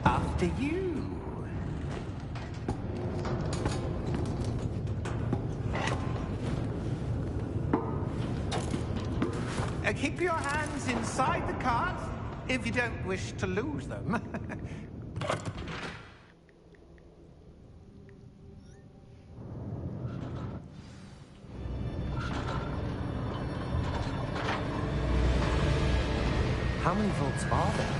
After you. Keep your hands inside the cart if you don't wish to lose them. How many vaults are there?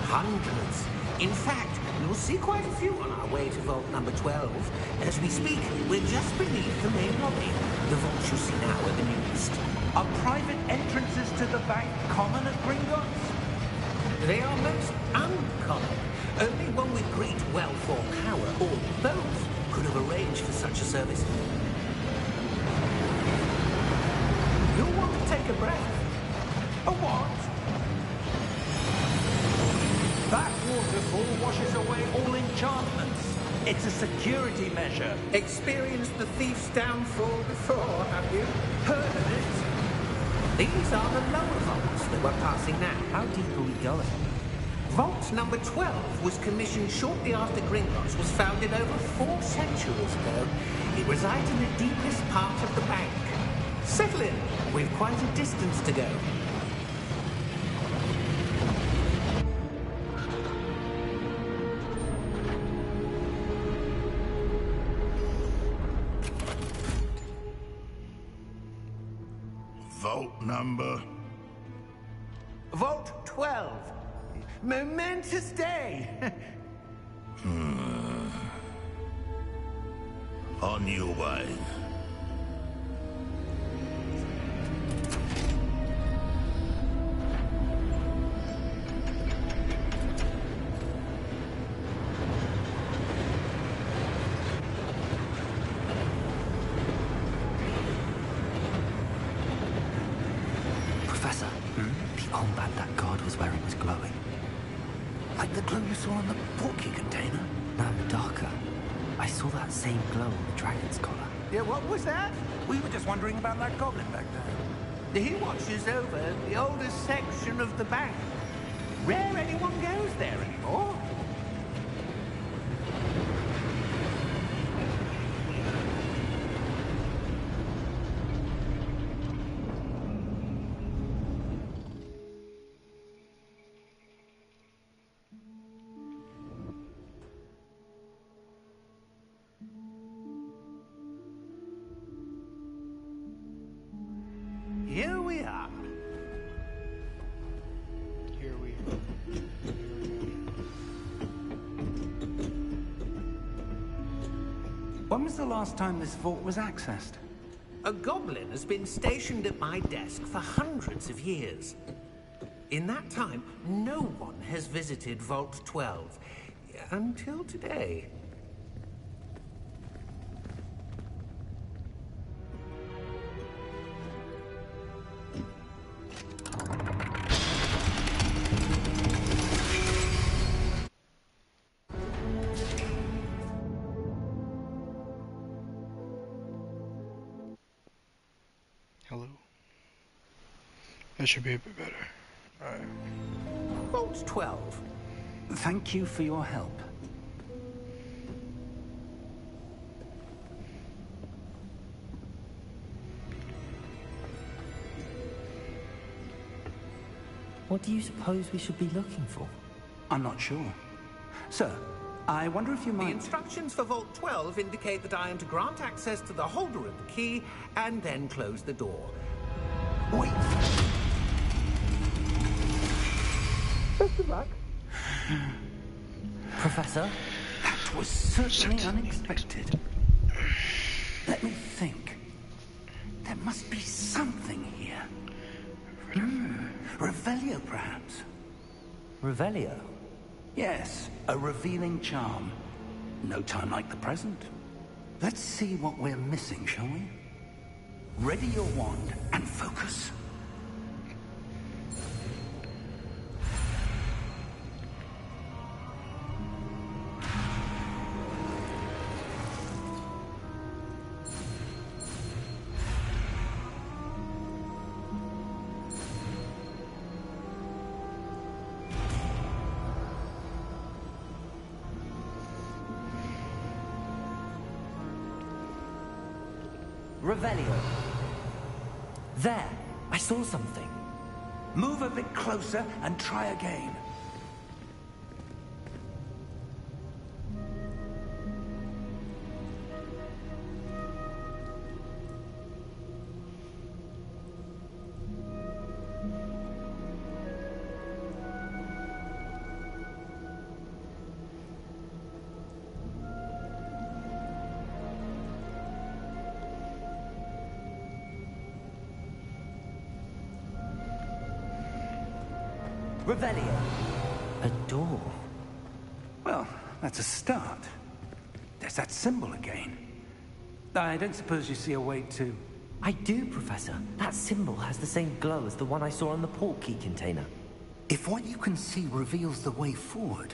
Hundreds. In fact, you'll see quite a few on our way to vault number 12. As we speak, we're just beneath the main lobby. The vaults you see now are the newest. Are private entrances to the bank common at Gringotts? They are most uncommon. Only one with great wealth or power, or both, could have arranged for such a service. You'll want to take a breath. A what? That waterfall washes away all enchantments. It's a security measure. Experienced the thief's downfall before, have you? Heard of it? These are the lower vaults that we're passing now. How deep are we going? Vault number 12 was commissioned shortly after Gringotts was founded over 4 centuries ago. It resides in the deepest part of the bank. Settle in. We've quite a distance to go. Vault number? Vault 12. Momentous day. On your way. Professor, the armband that guard was wearing was glowing. Like the glow you saw on the porky container? No, darker. I saw that same glow on the dragon's collar. Yeah, what was that? We were just wondering about that goblin back there. He watches over the oldest section of the bank. Rare anyone goes there anymore. Here we are. Here we are. When was the last time this vault was accessed? A goblin has been stationed at my desk for hundreds of years. In that time, no one has visited Vault 12. Until today. Hello. That should be a bit better. Alright. Vault 12. Thank you for your help. What do you suppose we should be looking for? I'm not sure. Sir, I wonder if you The might... instructions for Vault 12 indicate that I am to grant access to the holder of the key and then close the door. Wait! Best of luck. Professor? That was certainly unexpected. Let me think. There must be something here. Revelio, perhaps? Revelio? Yes, a revealing charm. No time like the present. Let's see what we're missing, shall we? Ready your wand and focus. Revelio. There, I saw something. Move a bit closer and try again. Revelio. A door. Well, that's a start. There's that symbol again. I don't suppose you see a way to... I do, Professor. That symbol has the same glow as the one I saw on the port key container. If what you can see reveals the way forward,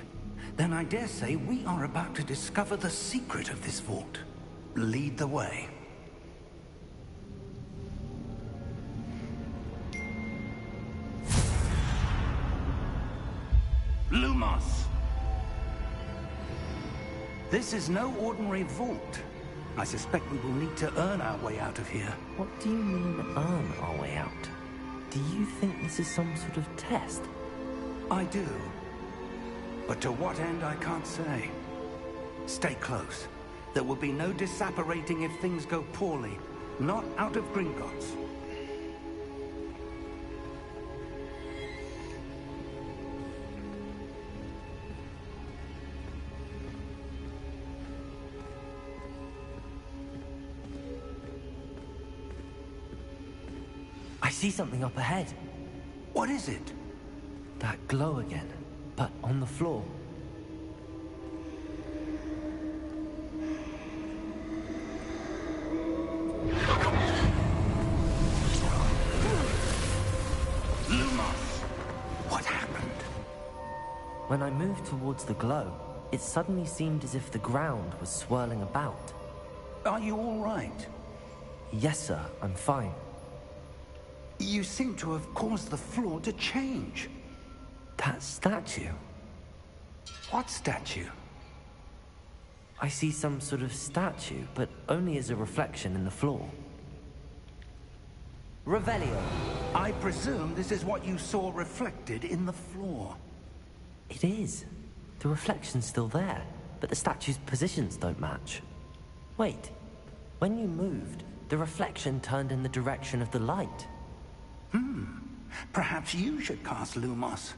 then I dare say we are about to discover the secret of this vault. Lead the way. Lumos! This is no ordinary vault. I suspect we will need to earn our way out of here. What do you mean, earn our way out? Do you think this is some sort of test? I do. But to what end, I can't say. Stay close. There will be no disapparating if things go poorly. Not out of Gringotts. I see something up ahead. What is it? That glow again, but on the floor. Lumos! What happened? When I moved towards the glow, it suddenly seemed as if the ground was swirling about. Are you all right? Yes, sir, I'm fine. You seem to have caused the floor to change. That statue. What statue? I see some sort of statue, but only as a reflection in the floor. Revelio. I presume this is what you saw reflected in the floor. It is. The reflection's still there, but the statue's positions don't match. Wait. When you moved, the reflection turned in the direction of the light. Perhaps you should cast Lumos.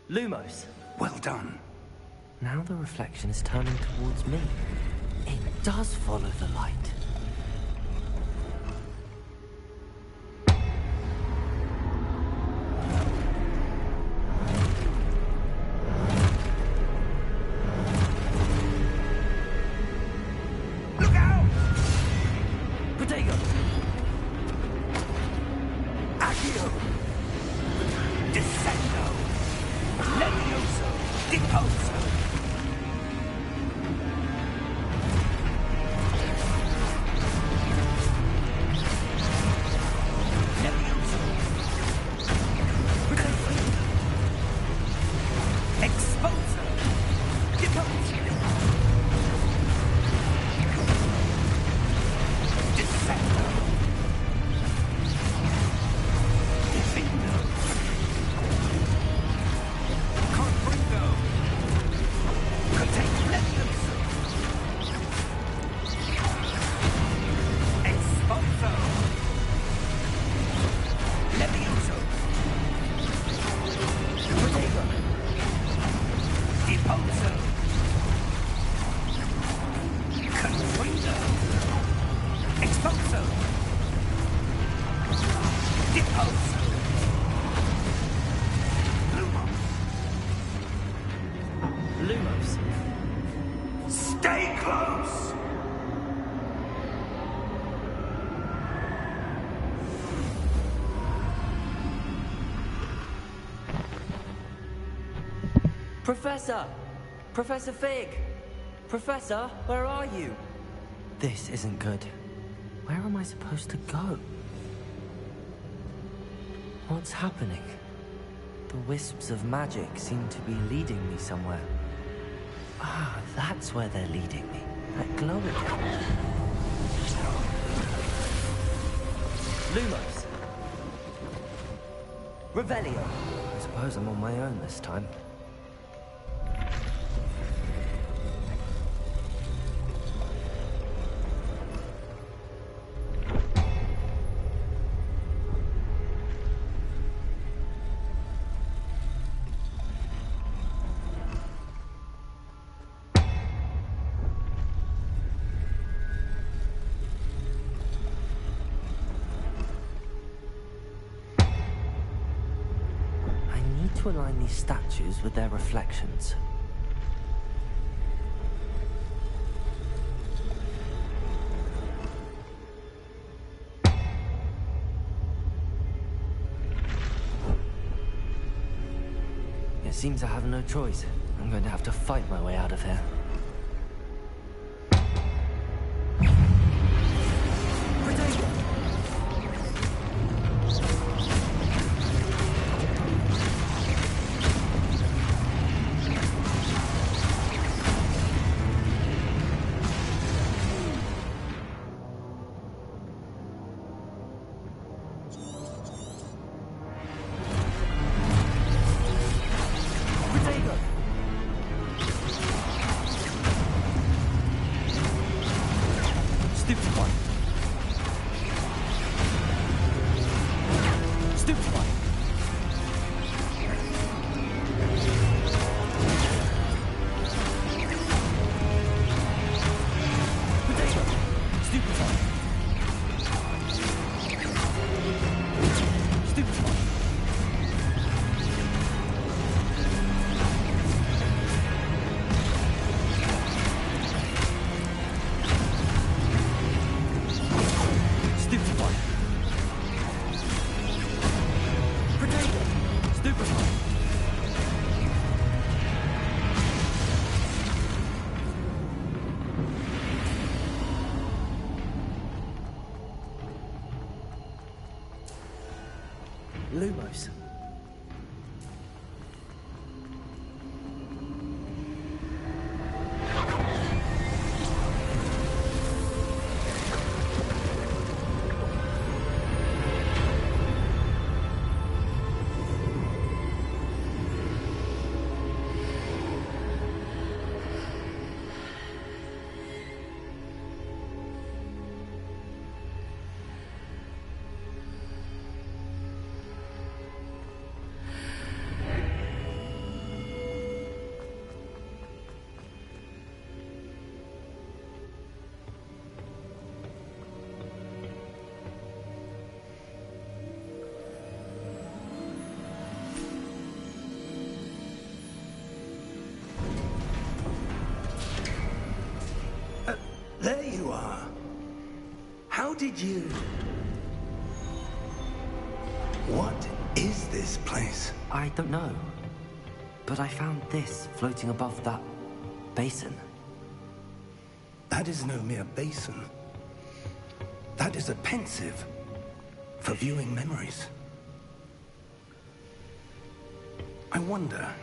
Lumos. Well done. Now the reflection is turning towards me. It does follow the light. Stay close! Professor! Professor Fig! Professor, where are you? This isn't good. Where am I supposed to go? What's happening? The wisps of magic seem to be leading me somewhere. Ah, that's where they're leading me. That glow again. Lumos! Revelio! I suppose I'm on my own this time. To align these statues with their reflections. It seems I have no choice. I'm going to have to fight my way out of here. Lumos. There you are. How did you... What is this place? I don't know. But I found this floating above that basin. That is no mere basin. That is a pensive for viewing memories. I wonder...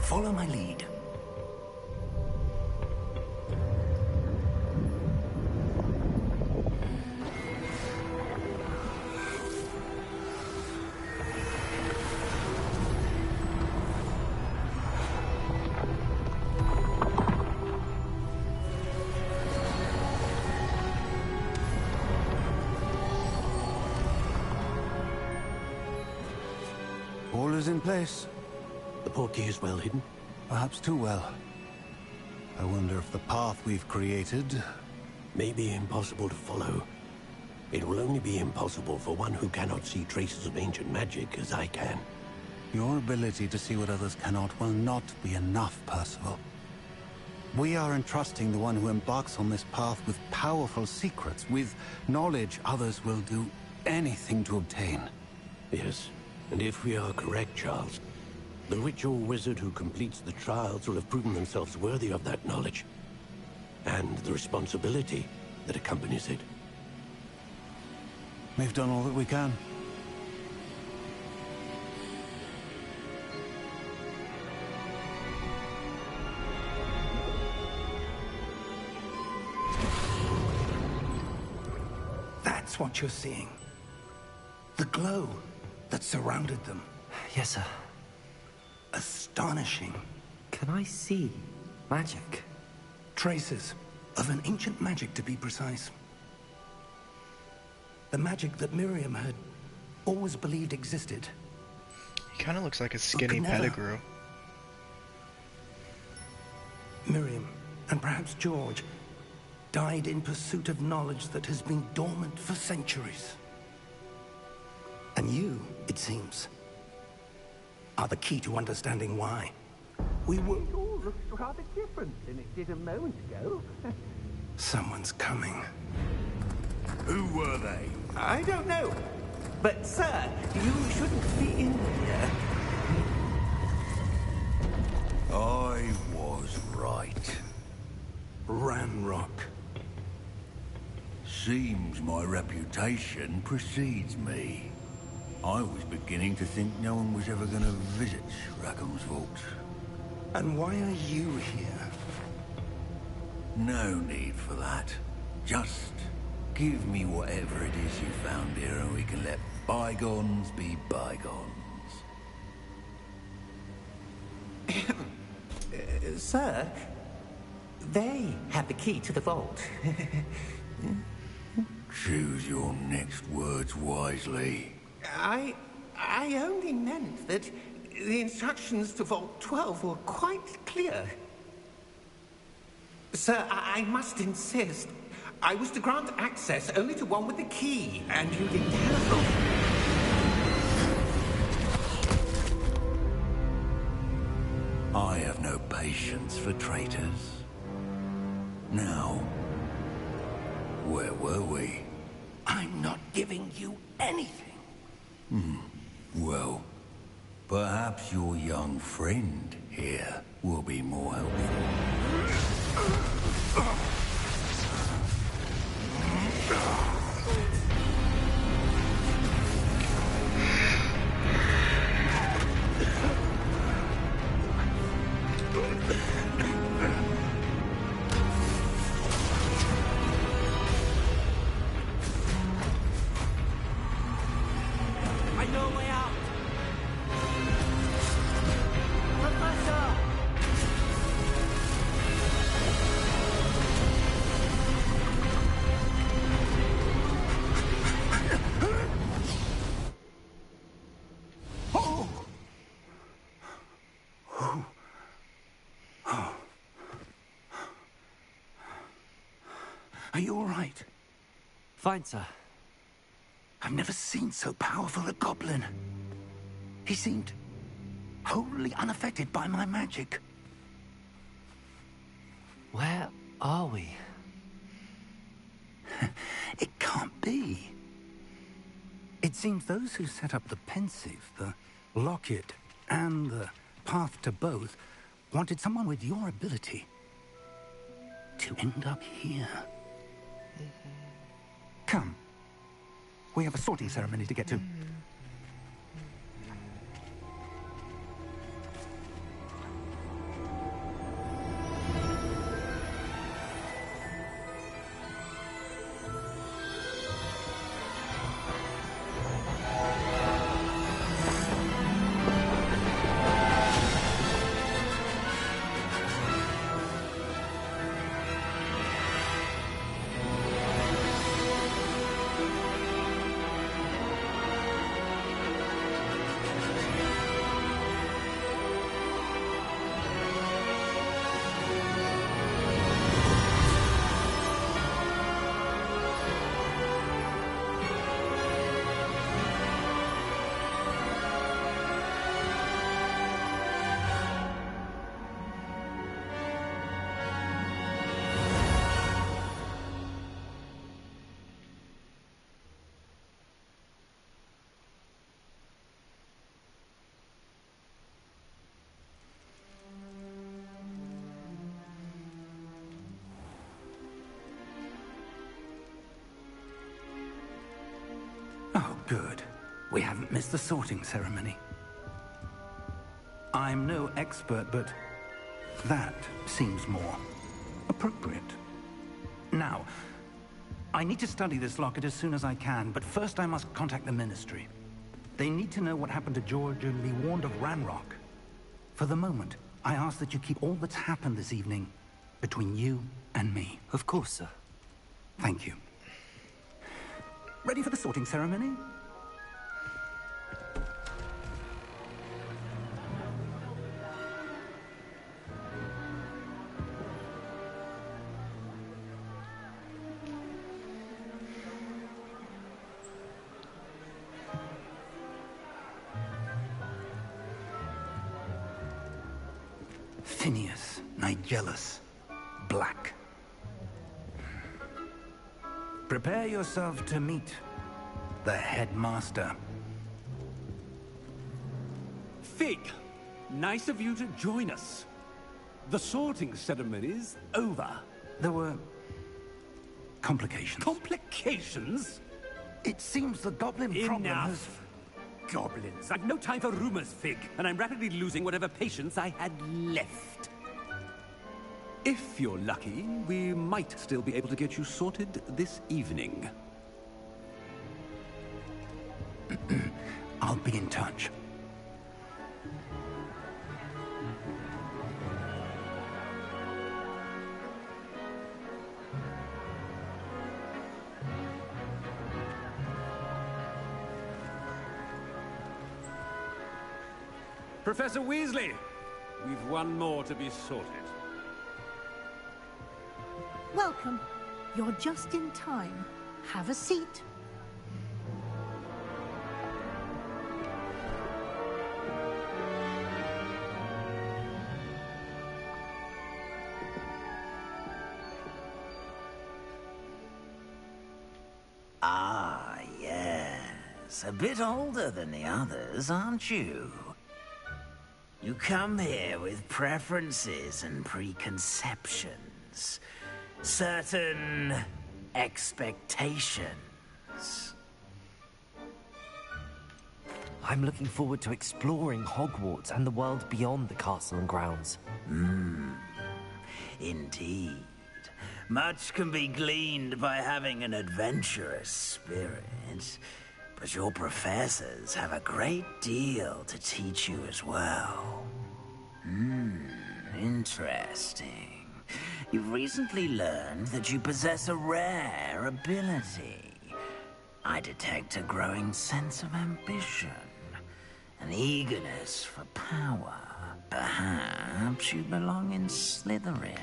Follow my lead. All is in place. The portkey is well hidden. Perhaps too well. I wonder if the path we've created... May be impossible to follow. It will only be impossible for one who cannot see traces of ancient magic as I can. Your ability to see what others cannot will not be enough, Percival. We are entrusting the one who embarks on this path with powerful secrets, with knowledge others will do anything to obtain. Yes, and if we are correct, Charles, the witch or wizard who completes the trials will have proven themselves worthy of that knowledge, and the responsibility that accompanies it. We've done all that we can. That's what you're seeing. The glow that surrounded them. Yes, sir. Astonishing. Can I see magic? Traces of an ancient magic, to be precise. The magic that Miriam had always believed existed. He kind of looks like a skinny never. Pettigrew. Miriam, and perhaps George, died in pursuit of knowledge that has been dormant for centuries. And you, it seems, are the key to understanding why. We were... It all looks rather different than it did a moment ago. Someone's coming. Who were they? I don't know. But, sir, you shouldn't be in here. I was right. Ranrock. Seems my reputation precedes me. I was beginning to think no one was ever going to visit Rackham's vault. And why are you here? No need for that. Just give me whatever it is you found here and we can let bygones be bygones. Sir, they have the key to the vault. Choose your next words wisely. I only meant that the instructions to Vault 12 were quite clear. Sir, I must insist. I was to grant access only to one with the key, and you didn't have them. I have no patience for traitors. Now, where were we? I'm not giving you anything. Well, perhaps your young friend here will be more helpful. I know a way out! Professor! Are you all right? Fine, sir. I've never seen so powerful a goblin. He seemed wholly unaffected by my magic. Where are we? It can't be. It seems those who set up the pensive, the locket, and the path to both wanted someone with your ability to end up here. Come. We have a sorting ceremony to get to. Good. We haven't missed the sorting ceremony. I'm no expert, but that seems more appropriate. Now, I need to study this locket as soon as I can, but first I must contact the Ministry. They need to know what happened to George and be warned of Ranrock. For the moment, I ask that you keep all that's happened this evening between you and me. Of course, sir. Thank you. Ready for the sorting ceremony? Phineas, Nigellus, Black. Prepare yourself to meet the headmaster. Fig, nice of you to join us. The sorting ceremony's over. There were complications. Complications? It seems the goblin problem has... Enough. Goblins. I've no time for rumors, Fig, and I'm rapidly losing whatever patience I had left. If you're lucky, we might still be able to get you sorted this evening. I'll be in touch. Professor Weasley, we've one more to be sorted. Welcome. You're just in time. Have a seat. Ah, yes. A bit older than the others, aren't you? You come here with preferences and preconceptions. Certain expectations. I'm looking forward to exploring Hogwarts and the world beyond the castle and grounds. Indeed. Much can be gleaned by having an adventurous spirit, but your professors have a great deal to teach you as well. Interesting. You've recently learned that you possess a rare ability. I detect a growing sense of ambition, an eagerness for power. Perhaps you belong in Slytherin.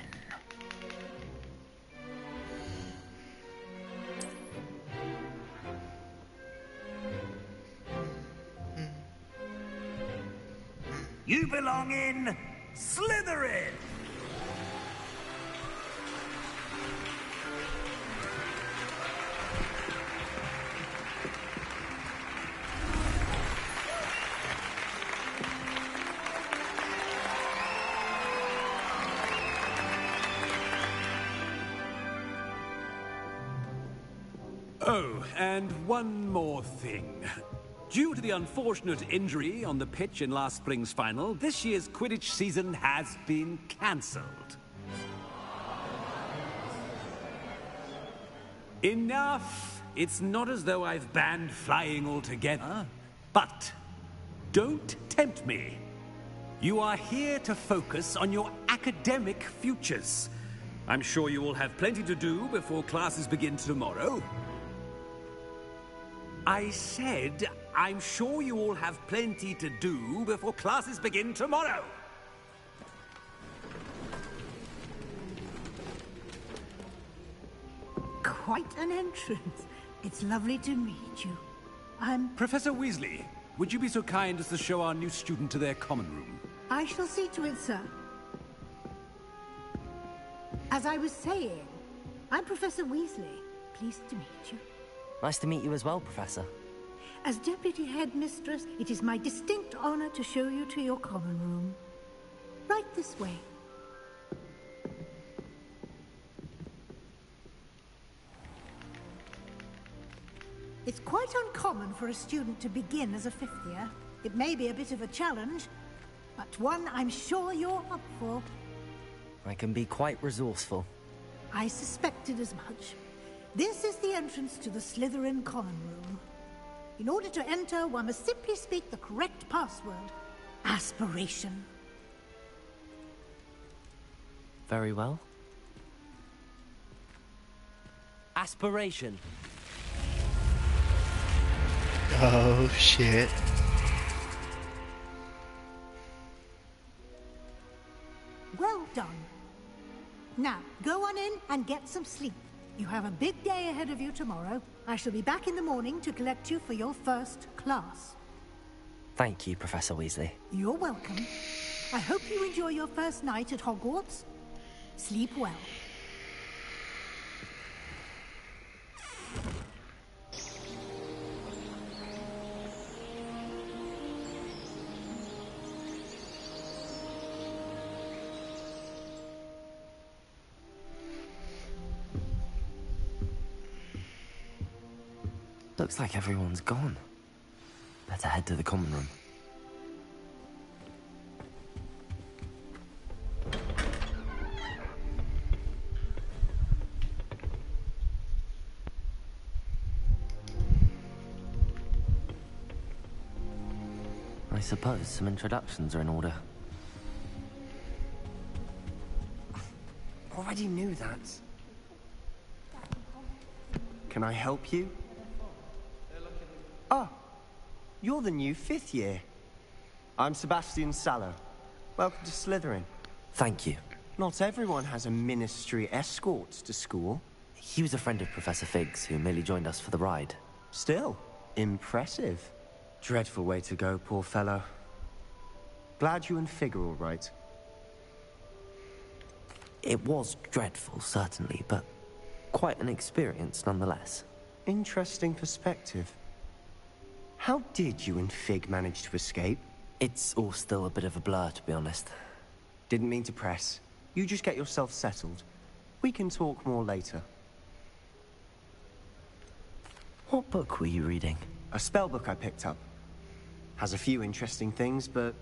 You belong in Slytherin! Oh, and one more thing. Due to the unfortunate injury on the pitch in last spring's final, this year's Quidditch season has been cancelled. Enough! It's not as though I've banned flying altogether. But don't tempt me. You are here to focus on your academic futures. I'm sure you will have plenty to do before classes begin tomorrow. I said, I'm sure you all have plenty to do before classes begin tomorrow. Quite an entrance. It's lovely to meet you. Professor Weasley, would you be so kind as to show our new student to their common room? I shall see to it, sir. As I was saying, I'm Professor Weasley. Pleased to meet you. Nice to meet you as well, Professor. As Deputy Headmistress, it is my distinct honor to show you to your common room. Right this way. It's quite uncommon for a student to begin as a fifth year. It may be a bit of a challenge, but one I'm sure you're up for. I can be quite resourceful. I suspected as much. This is the entrance to the Slytherin common room. In order to enter, one must simply speak the correct password. Aspiration. Very well. Aspiration. Oh shit. Well done. Now, go on in and get some sleep. You have a big day ahead of you tomorrow. I shall be back in the morning to collect you for your first class. Thank you, Professor Weasley. You're welcome. I hope you enjoy your first night at Hogwarts. Sleep well. Looks like everyone's gone. Better head to the common room. I suppose some introductions are in order. Already knew that. Can I help you? Ah, you're the new fifth year. I'm Sebastian Sallow. Welcome to Slytherin. Thank you. Not everyone has a ministry escort to school. He was a friend of Professor Fig's who merely joined us for the ride. Still, impressive. Dreadful way to go, poor fellow. Glad you and Fig are all right. It was dreadful, certainly, but quite an experience nonetheless. Interesting perspective. How did you and Fig manage to escape? It's all still a bit of a blur, to be honest. Didn't mean to press. You just get yourself settled. We can talk more later. What book were you reading? A spellbook I picked up. Has a few interesting things, but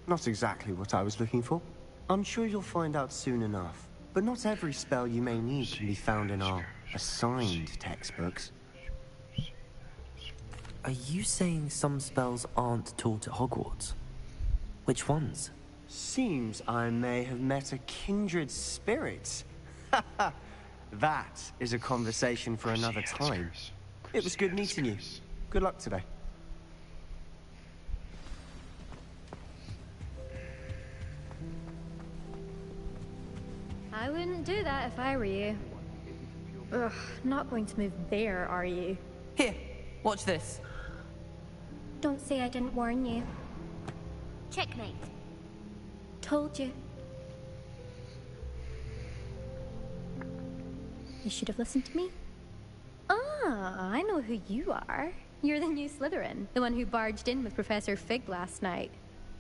not exactly what I was looking for. I'm sure you'll find out soon enough. But not every spell you may need can be found in our assigned textbooks. Are you saying some spells aren't taught at Hogwarts? Which ones? Seems I may have met a kindred spirit. That is a conversation for another time. It was good meeting you. Good luck today. I wouldn't do that if I were you. Ugh, not going to move there, are you? Here, watch this. Don't say I didn't warn you. Checkmate. Told you. You should have listened to me. Ah, I know who you are. You're the new Slytherin, the one who barged in with Professor Fig last night.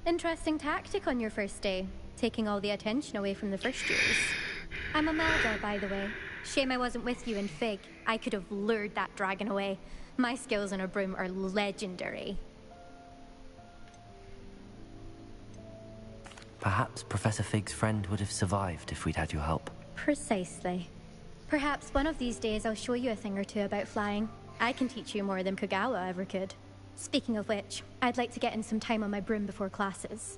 Interesting tactic on your first day, taking all the attention away from the first years. I'm Imelda, by the way. Shame I wasn't with you in Fig. I could have lured that dragon away. My skills on a broom are legendary. Perhaps Professor Fig's friend would have survived if we'd had your help. Precisely. Perhaps one of these days I'll show you a thing or two about flying. I can teach you more than Kogawa ever could. Speaking of which, I'd like to get in some time on my broom before classes.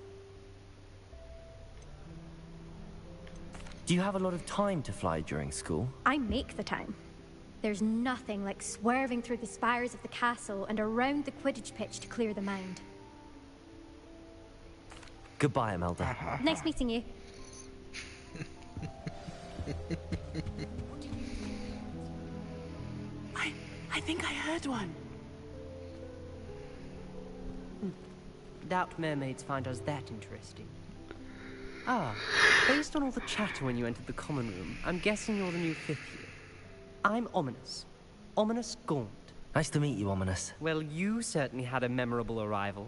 Do you have a lot of time to fly during school? I make the time. There's nothing like swerving through the spires of the castle and around the Quidditch pitch to clear the mind. Goodbye, Imelda. Nice meeting you. I think I heard one. Doubt mermaids find us that interesting. Ah, based on all the chatter when you entered the common room, I'm guessing you're the new fifth year. I'm Ominous. Ominous Gaunt. Nice to meet you, Ominous. Well, you certainly had a memorable arrival.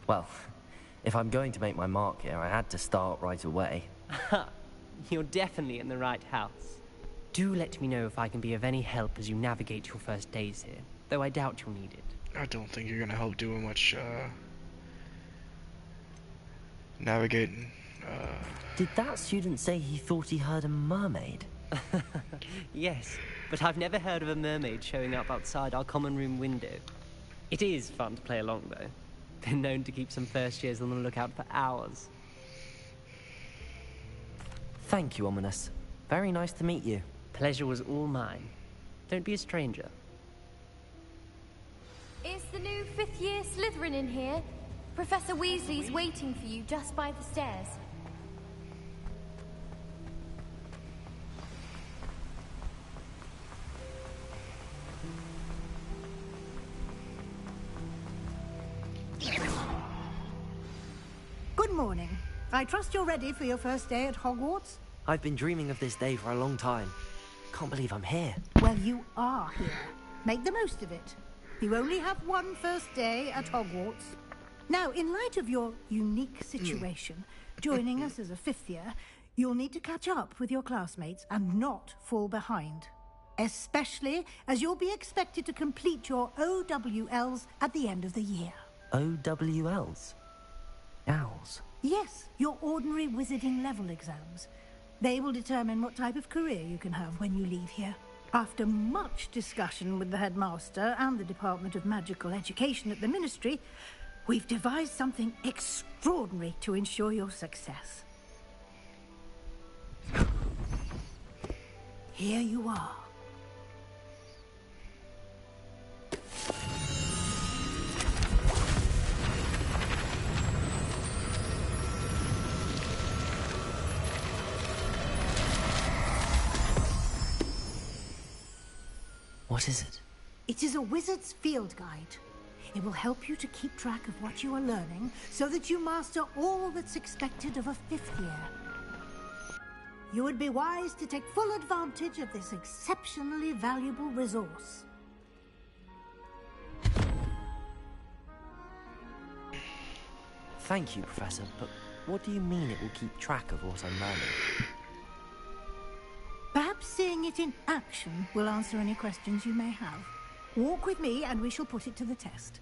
Well, if I'm going to make my mark here, I had to start right away. You're definitely in the right house. Do let me know if I can be of any help as you navigate your first days here, though I doubt you'll need it. I don't think you're gonna help doing much, navigating. Did that student say he thought he heard a mermaid? Yes, but I've never heard of a mermaid showing up outside our common room window. It is fun to play along, though. Been known to keep some first years on the lookout for hours. Thank you, Ominous. Very nice to meet you. Pleasure was all mine. Don't be a stranger. Is the new 5th year Slytherin in here? Professor Weasley's waiting for you just by the stairs. Good morning. I trust you're ready for your first day at Hogwarts? I've been dreaming of this day for a long time. Can't believe I'm here. Well, you are here. Make the most of it. You only have one first day at Hogwarts. Now, in light of your unique situation, joining us as a 5th year, you'll need to catch up with your classmates and not fall behind. Especially as you'll be expected to complete your OWLs at the end of the year. OWLs? Owls? Yes, your ordinary wizarding level exams. They will determine what type of career you can have when you leave here. After much discussion with the headmaster and the Department of Magical Education at the Ministry, we've devised something extraordinary to ensure your success. Here you are. What is it? It is a wizard's field guide. It will help you to keep track of what you are learning so that you master all that's expected of a 5th year. You would be wise to take full advantage of this exceptionally valuable resource. Thank you, Professor, but what do you mean it will keep track of what I'm learning? Perhaps seeing it in action will answer any questions you may have. Walk with me and we shall put it to the test.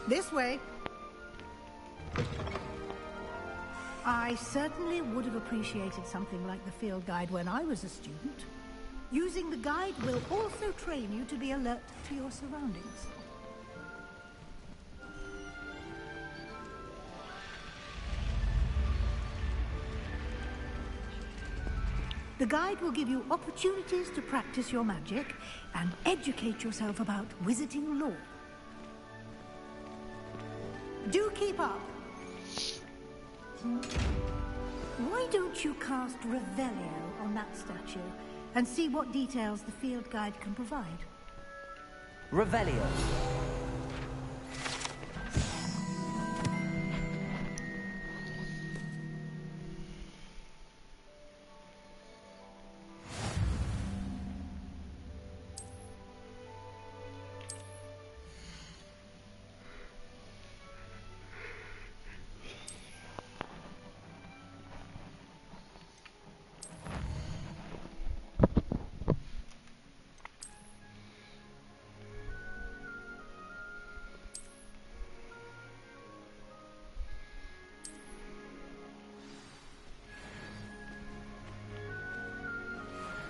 This way. I certainly would have appreciated something like the field guide when I was a student. Using the guide will also train you to be alert to your surroundings. The guide will give you opportunities to practice your magic and educate yourself about wizarding lore. Do keep up. Why don't you cast Revelio on that statue and see what details the field guide can provide? Revelio.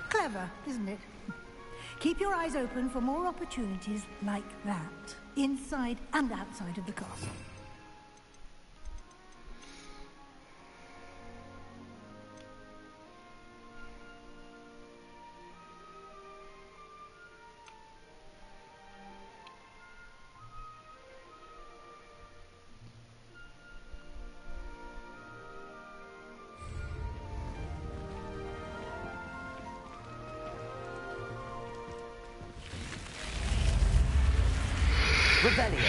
Clever, isn't it? Keep your eyes open for more opportunities like that, inside and outside of the castle. Revelio.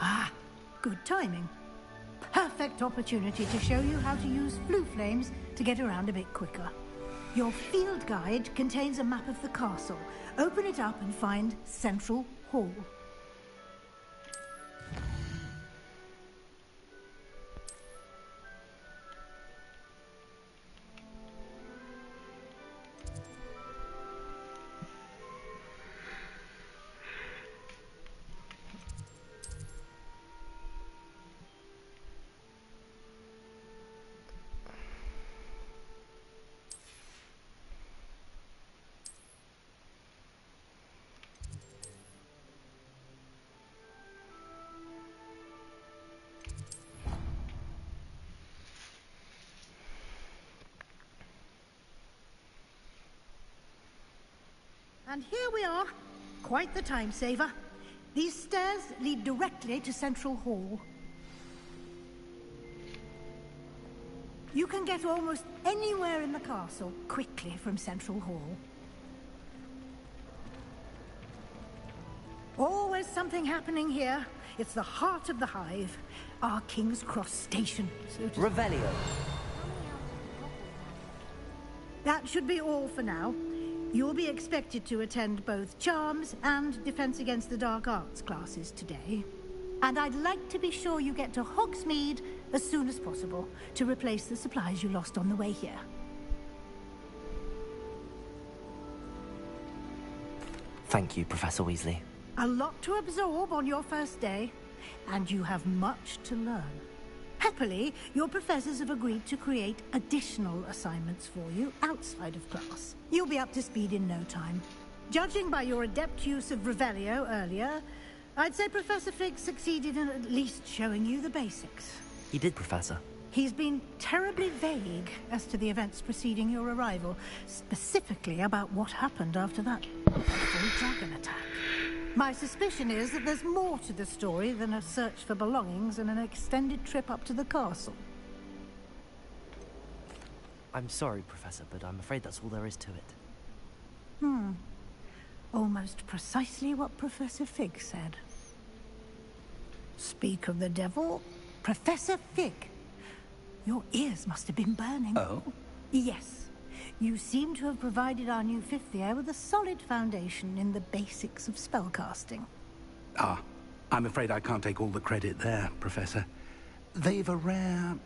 Ah, good timing. perfect opportunity to show you how to use flue flames to get around a bit quicker. Your field guide contains a map of the castle. Open it up and find Central Hall. And here we are. Quite the time saver. These stairs lead directly to Central Hall. You can get almost anywhere in the castle quickly from Central Hall. Always something happening here. It's the heart of the hive. Our King's Cross station, so to Revelio. That should be all for now. You'll be expected to attend both Charms and Defense Against the Dark Arts classes today. And I'd like to be sure you get to Hogsmeade as soon as possible to replace the supplies you lost on the way here. Thank you, Professor Weasley. A lot to absorb on your first day, and you have much to learn. Happily, your professors have agreed to create additional assignments for you outside of class. You'll be up to speed in no time. Judging by your adept use of Revelio earlier, I'd say Professor Fig succeeded in at least showing you the basics. He did, Professor. He's been terribly vague as to the events preceding your arrival, specifically about what happened after that awful dragon attack. My suspicion is that there's more to the story than a search for belongings and an extended trip up to the castle. I'm sorry, Professor, but I'm afraid that's all there is to it. Almost precisely what Professor Fig said. Speak of the devil, Professor Fig. Your ears must have been burning. Oh? Yes. You seem to have provided our new fifth year with a solid foundation in the basics of spellcasting. Ah, I'm afraid I can't take all the credit there, Professor. They've a rare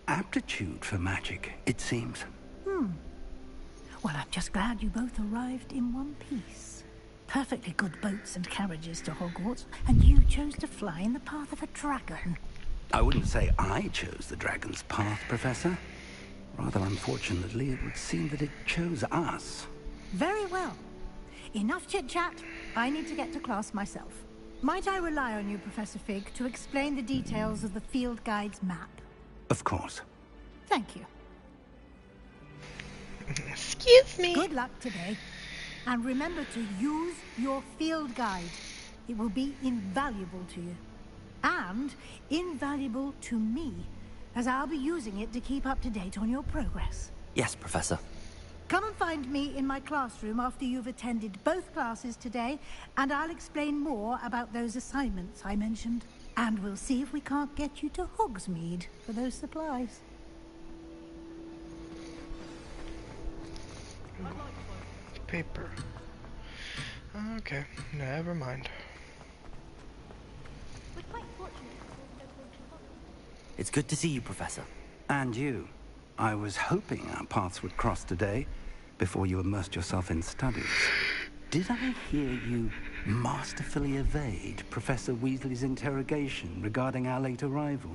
aptitude for magic, it seems. Well, I'm just glad you both arrived in one piece. Perfectly good boats and carriages to Hogwarts, and you chose to fly in the path of a dragon. I wouldn't say I chose the dragon's path, Professor. Rather unfortunately, it would seem that it chose us. Very well. Enough chit-chat. I need to get to class myself. Might I rely on you, Professor Fig, to explain the details of the field guide's map? Of course. Thank you. Excuse me. Good luck today. And remember to use your field guide. It will be invaluable to you. And invaluable to me, as I'll be using it to keep up to date on your progress. Yes, Professor. Come and find me in my classroom after you've attended both classes today, and I'll explain more about those assignments I mentioned. And we'll see if we can't get you to Hogsmeade for those supplies. Paper. Okay, never mind. It's good to see you, Professor. And you. I was hoping our paths would cross today, before you immersed yourself in studies. Did I hear you masterfully evade Professor Weasley's interrogation regarding our late arrival?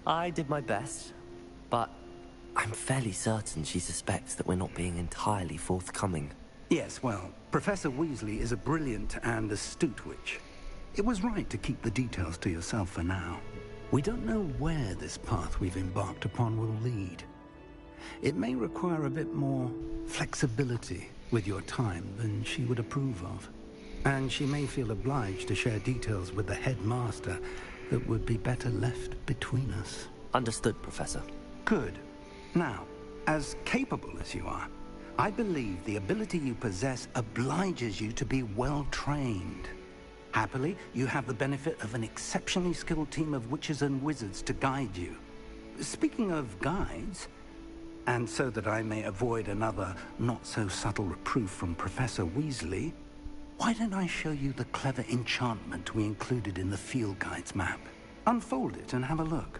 I did my best, but I'm fairly certain she suspects that we're not being entirely forthcoming. Yes, well, Professor Weasley is a brilliant and astute witch. It was right to keep the details to yourself for now. We don't know where this path we've embarked upon will lead. It may require a bit more flexibility with your time than she would approve of. And she may feel obliged to share details with the headmaster that would be better left between us. Understood, Professor. Good. Now, as capable as you are, I believe the ability you possess obliges you to be well trained. Happily, you have the benefit of an exceptionally skilled team of witches and wizards to guide you. Speaking of guides, and so that I may avoid another not-so-subtle reproof from Professor Weasley, why don't I show you the clever enchantment we included in the field guide's map? Unfold it and have a look.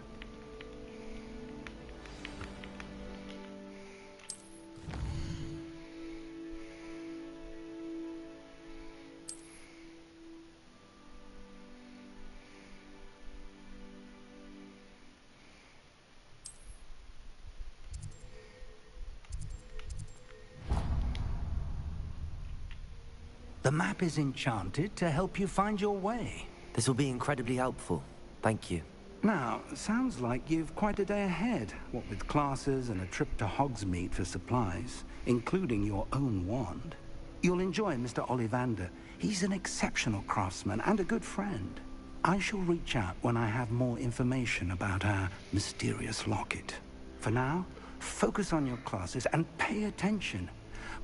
The map is enchanted to help you find your way. This will be incredibly helpful. Thank you. Now, sounds like you've quite a day ahead, what with classes and a trip to Hogsmeade for supplies, including your own wand. You'll enjoy Mr. Ollivander. He's an exceptional craftsman and a good friend. I shall reach out when I have more information about our mysterious locket. For now, focus on your classes and pay attention.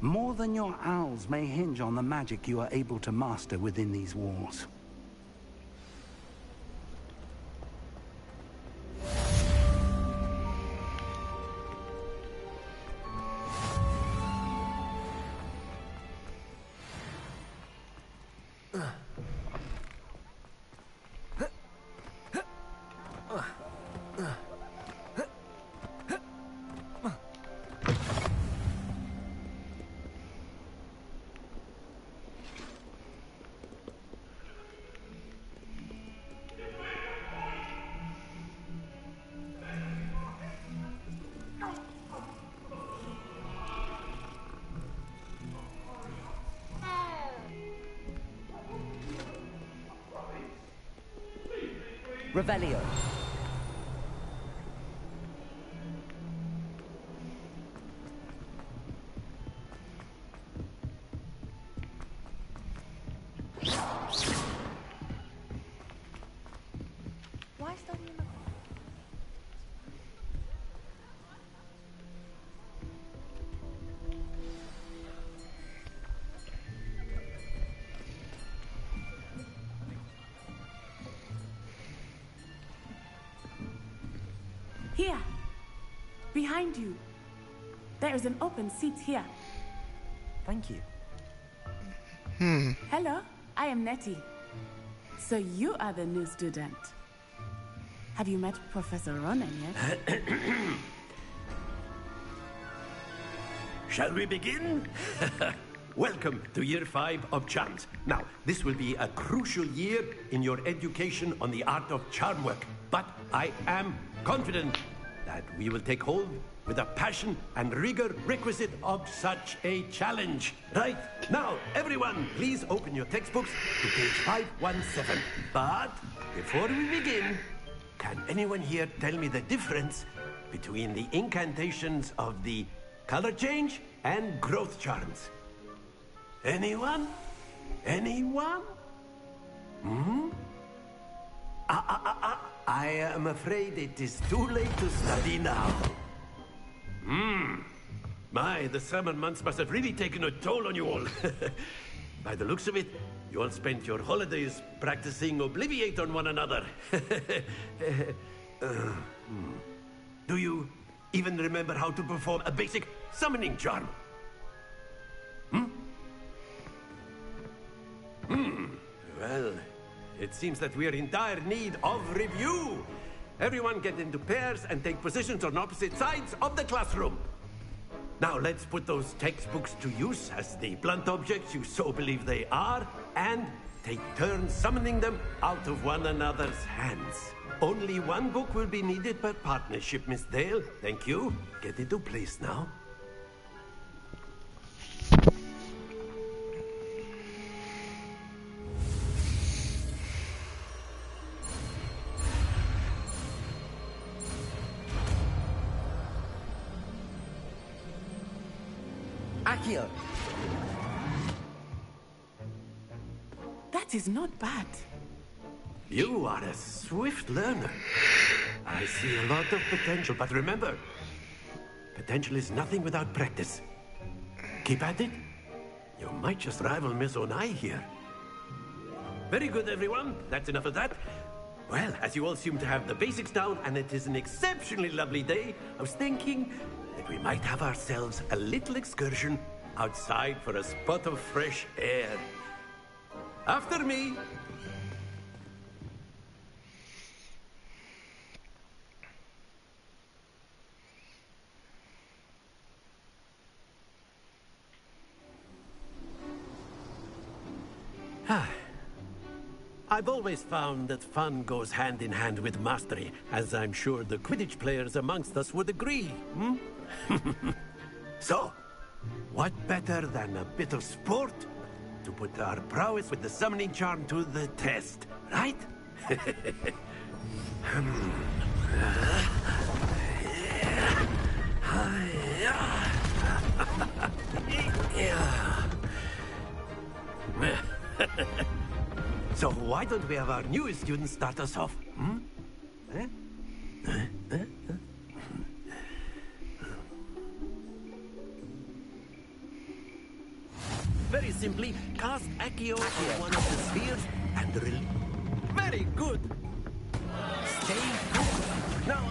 More than your owls may hinge on the magic you are able to master within these walls. Revelio. Why study in the... Here, behind you. There is an open seat here. Thank you. Hello, I am Nettie. So you are the new student. Have you met Professor Ronan yet? Shall we begin? Welcome to Year 5 of Charms. Now, this will be a crucial year in your education on the art of charm work. But I am confident that we will take hold with the passion and rigor requisite of such a challenge. Right, now, everyone, please open your textbooks to page 517. But before we begin, can anyone here tell me the difference between the incantations of the color change and growth charms? Anyone? Anyone? I am afraid it is too late to study now. My, the summer months must have really taken a toll on you all. By the looks of it, you all spent your holidays practicing Obliviate on one another. Do you even remember how to perform a basic summoning charm? Well, it seems that we are in dire need of review. Everyone get into pairs and take positions on opposite sides of the classroom. Now let's put those textbooks to use as the blunt objects you so believe they are, and take turns summoning them out of one another's hands. Only one book will be needed per partnership, Miss Dale. Thank you. Get into place now. Accio. That is not bad. You are a swift learner. I see a lot of potential, but remember, potential is nothing without practice. Keep at it. You might just rival Miss Onai here. Very good, everyone. That's enough of that. Well, as you all seem to have the basics down, and it is an exceptionally lovely day, I was thinking that we might have ourselves a little excursion outside for a spot of fresh air. After me. I've always found that fun goes hand in hand with mastery, as I'm sure the Quidditch players amongst us would agree. So, what better than a bit of sport to put our prowess with the summoning charm to the test, right? So why don't we have our newest student start us off? Very simply, cast Accio on one of the spheres and very good. Stay focused. Now,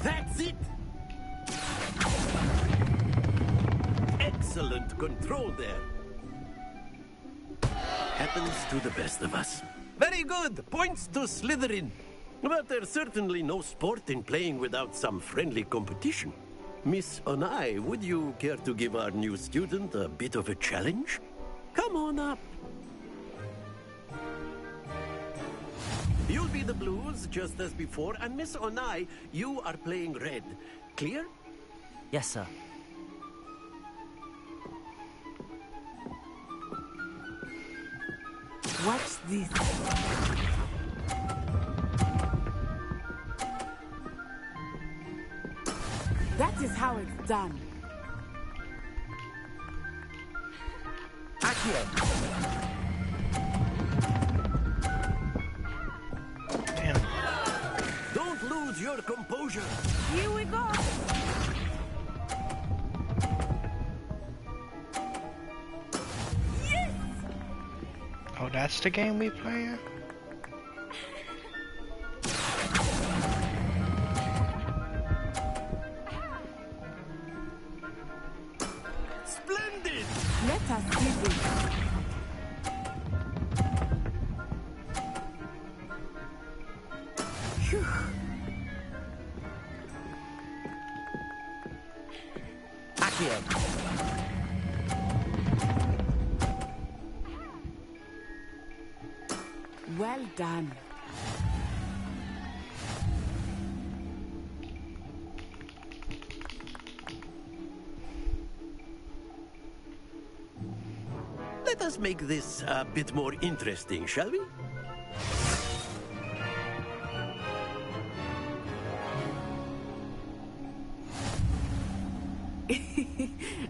that's it. Excellent control there. Happens to the best of us. Very good. Points to Slytherin. But there's certainly no sport in playing without some friendly competition. Miss Onai, would you care to give our new student a bit of a challenge? Come on up. You'll be the blues, just as before, and Miss Onai, you are playing red. Clear? Yes, sir. Watch this. That is how it's done. Damn. Don't lose your composure. Here we go. Oh, that's the game we playing? Splendid! Let us see this. Phew. Well done. Let us make this a bit more interesting, shall we?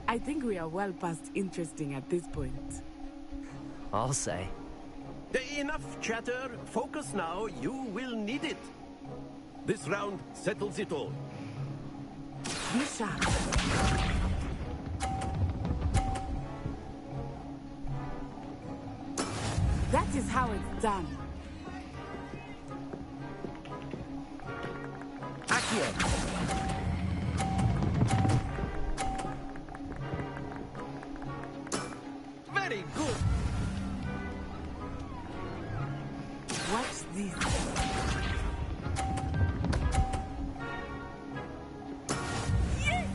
I think we are well past interesting at this point. I'll say. Enough chatter. Focus now. You will need it. This round settles it all. Be sharp. That is how it's done. Very good. Watch this. Yes!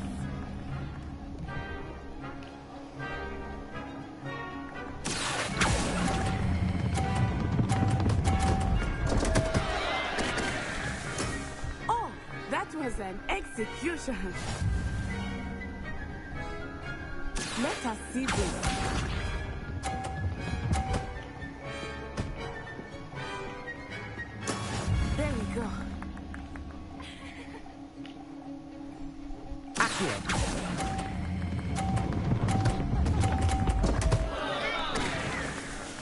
Oh, that was an execution. Let us see this. There we go.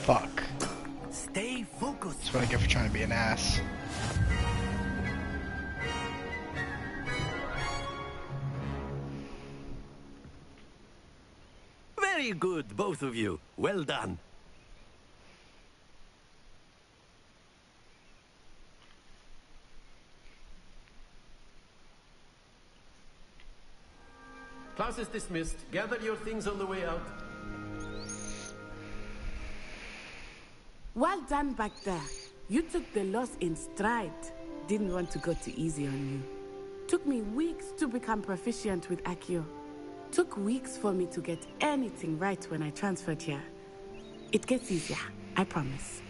Fuck. Stay focused. That's what I get for trying to be an ass. Very good, both of you. Well done. Class is dismissed. Gather your things on the way out. Well done back there. You took the loss in stride. Didn't want to go too easy on you. Took me weeks to become proficient with Accio. Took weeks for me to get anything right when I transferred here. It gets easier, I promise.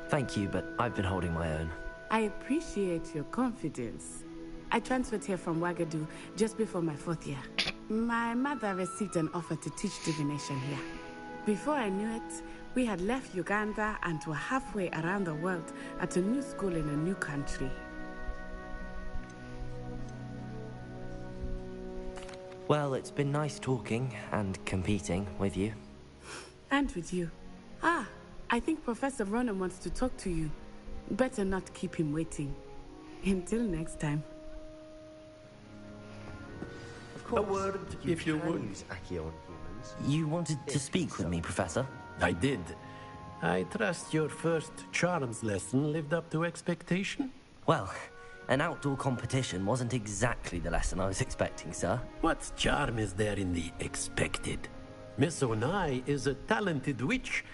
Thank you, but I've been holding my own. I appreciate your confidence. I transferred here from Wagadu just before my 4th year. My mother received an offer to teach divination here. Before I knew it, we had left Uganda and were halfway around the world at a new school in a new country. Well, it's been nice talking and competing with you. And with you. Ah, I think Professor Ronan wants to talk to you. Better not keep him waiting. Until next time. A word, if you would. Use Accio on humans. You wanted to speak with me, Professor? I did. I trust your first charms lesson lived up to expectation? Well, an outdoor competition wasn't exactly the lesson I was expecting, sir. What charm is there in the expected? Miss Onai is a talented witch.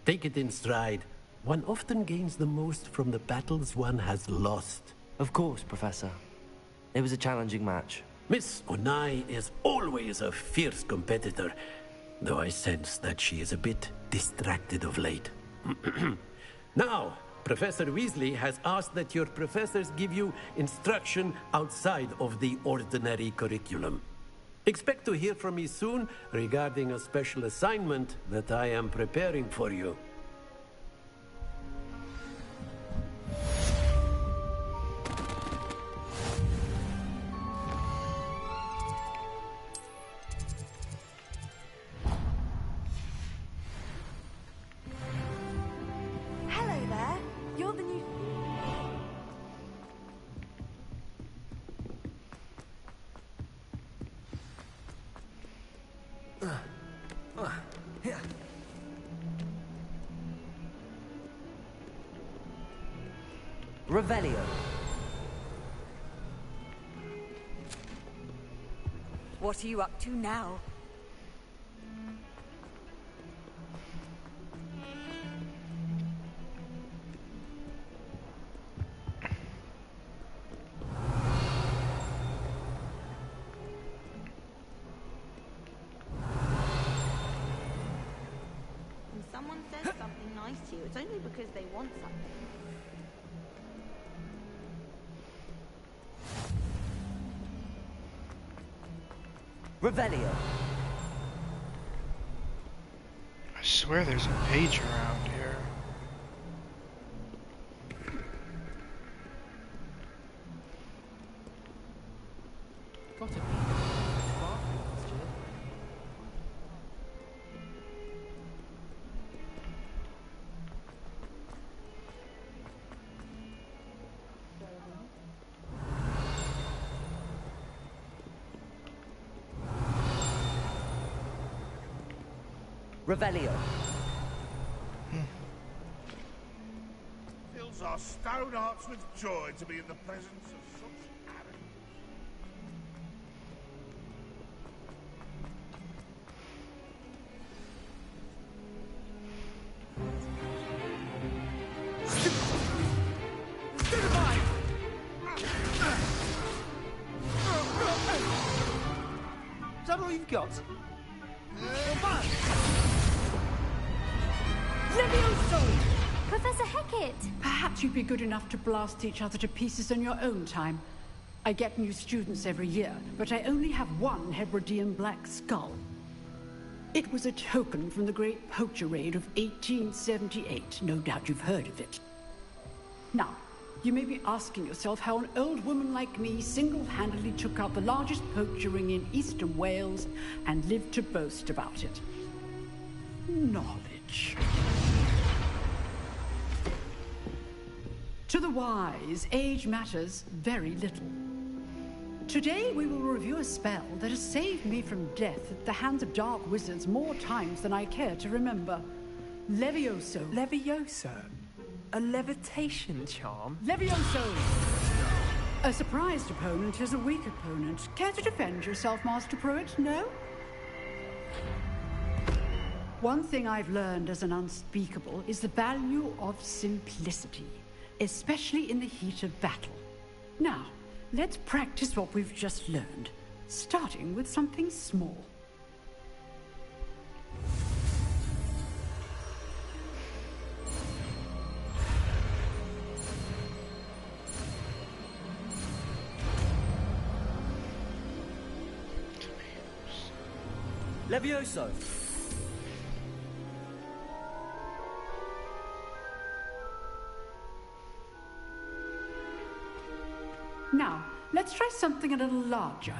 Take it in stride. One often gains the most from the battles one has lost. Of course, Professor. It was a challenging match. Miss Onai is always a fierce competitor, though I sense that she is a bit distracted of late. Now, Professor Weasley has asked that your professors give you instruction outside of the ordinary curriculum. Expect to hear from me soon regarding a special assignment that I am preparing for you. Hello there. You're the new... Revelio. What are you up to now? When someone says something nice to you, it's only because they want something. Revelio. I swear there's a page around here. Got it. Revelio. Fills our stone hearts with joy to be in the presence of such arrogance. Is that all you've got? Professor Hecat! Perhaps you'd be good enough to blast each other to pieces in your own time. I get new students every year, but I only have one Hebridean black skull. It was a token from the Great Poacher Raid of 1878. No doubt you've heard of it. Now, you may be asking yourself how an old woman like me single-handedly took out the largest poacher ring in eastern Wales and lived to boast about it. Knowledge. To the wise, age matters very little. Today we will review a spell that has saved me from death at the hands of dark wizards more times than I care to remember. Levioso. Levioso? A levitation charm? Levioso! A surprised opponent is a weak opponent. Care to defend yourself, Master Pruitt? No? One thing I've learned as an unspeakable is the value of simplicity, especially in the heat of battle. Now, let's practice what we've just learned, starting with something small. Levioso! Now, let's try something a little larger.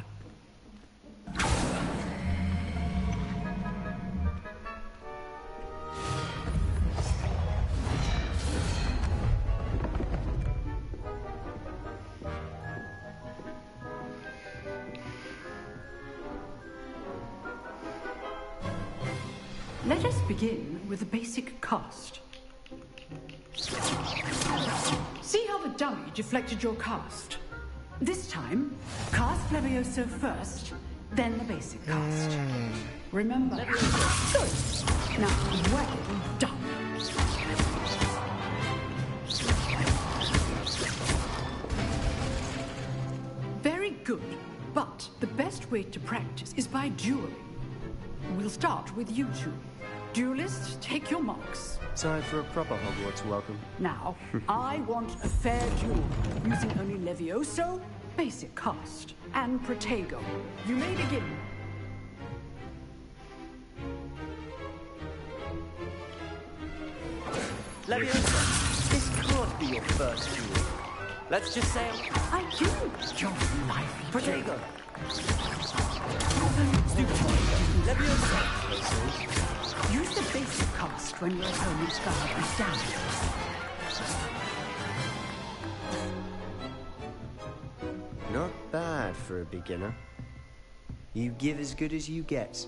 Let us begin with the basic cast. See how the dummy deflected your cast? This time, cast Levioso first, then the basic cast. Remember? Good. Now, well done. Very good. But the best way to practice is by dueling. We'll start with you two. Duelists, take your marks. Time for a proper Hogwarts welcome. Now, I want a fair duel, using only Levioso, basic cast, and Protego. You may begin. Levioso, this can't be your first duel. Let's just say I do. Your life. Protego. Levioso. Use the basic cast when your opponent's guard is down. Not bad for a beginner. You give as good as you get.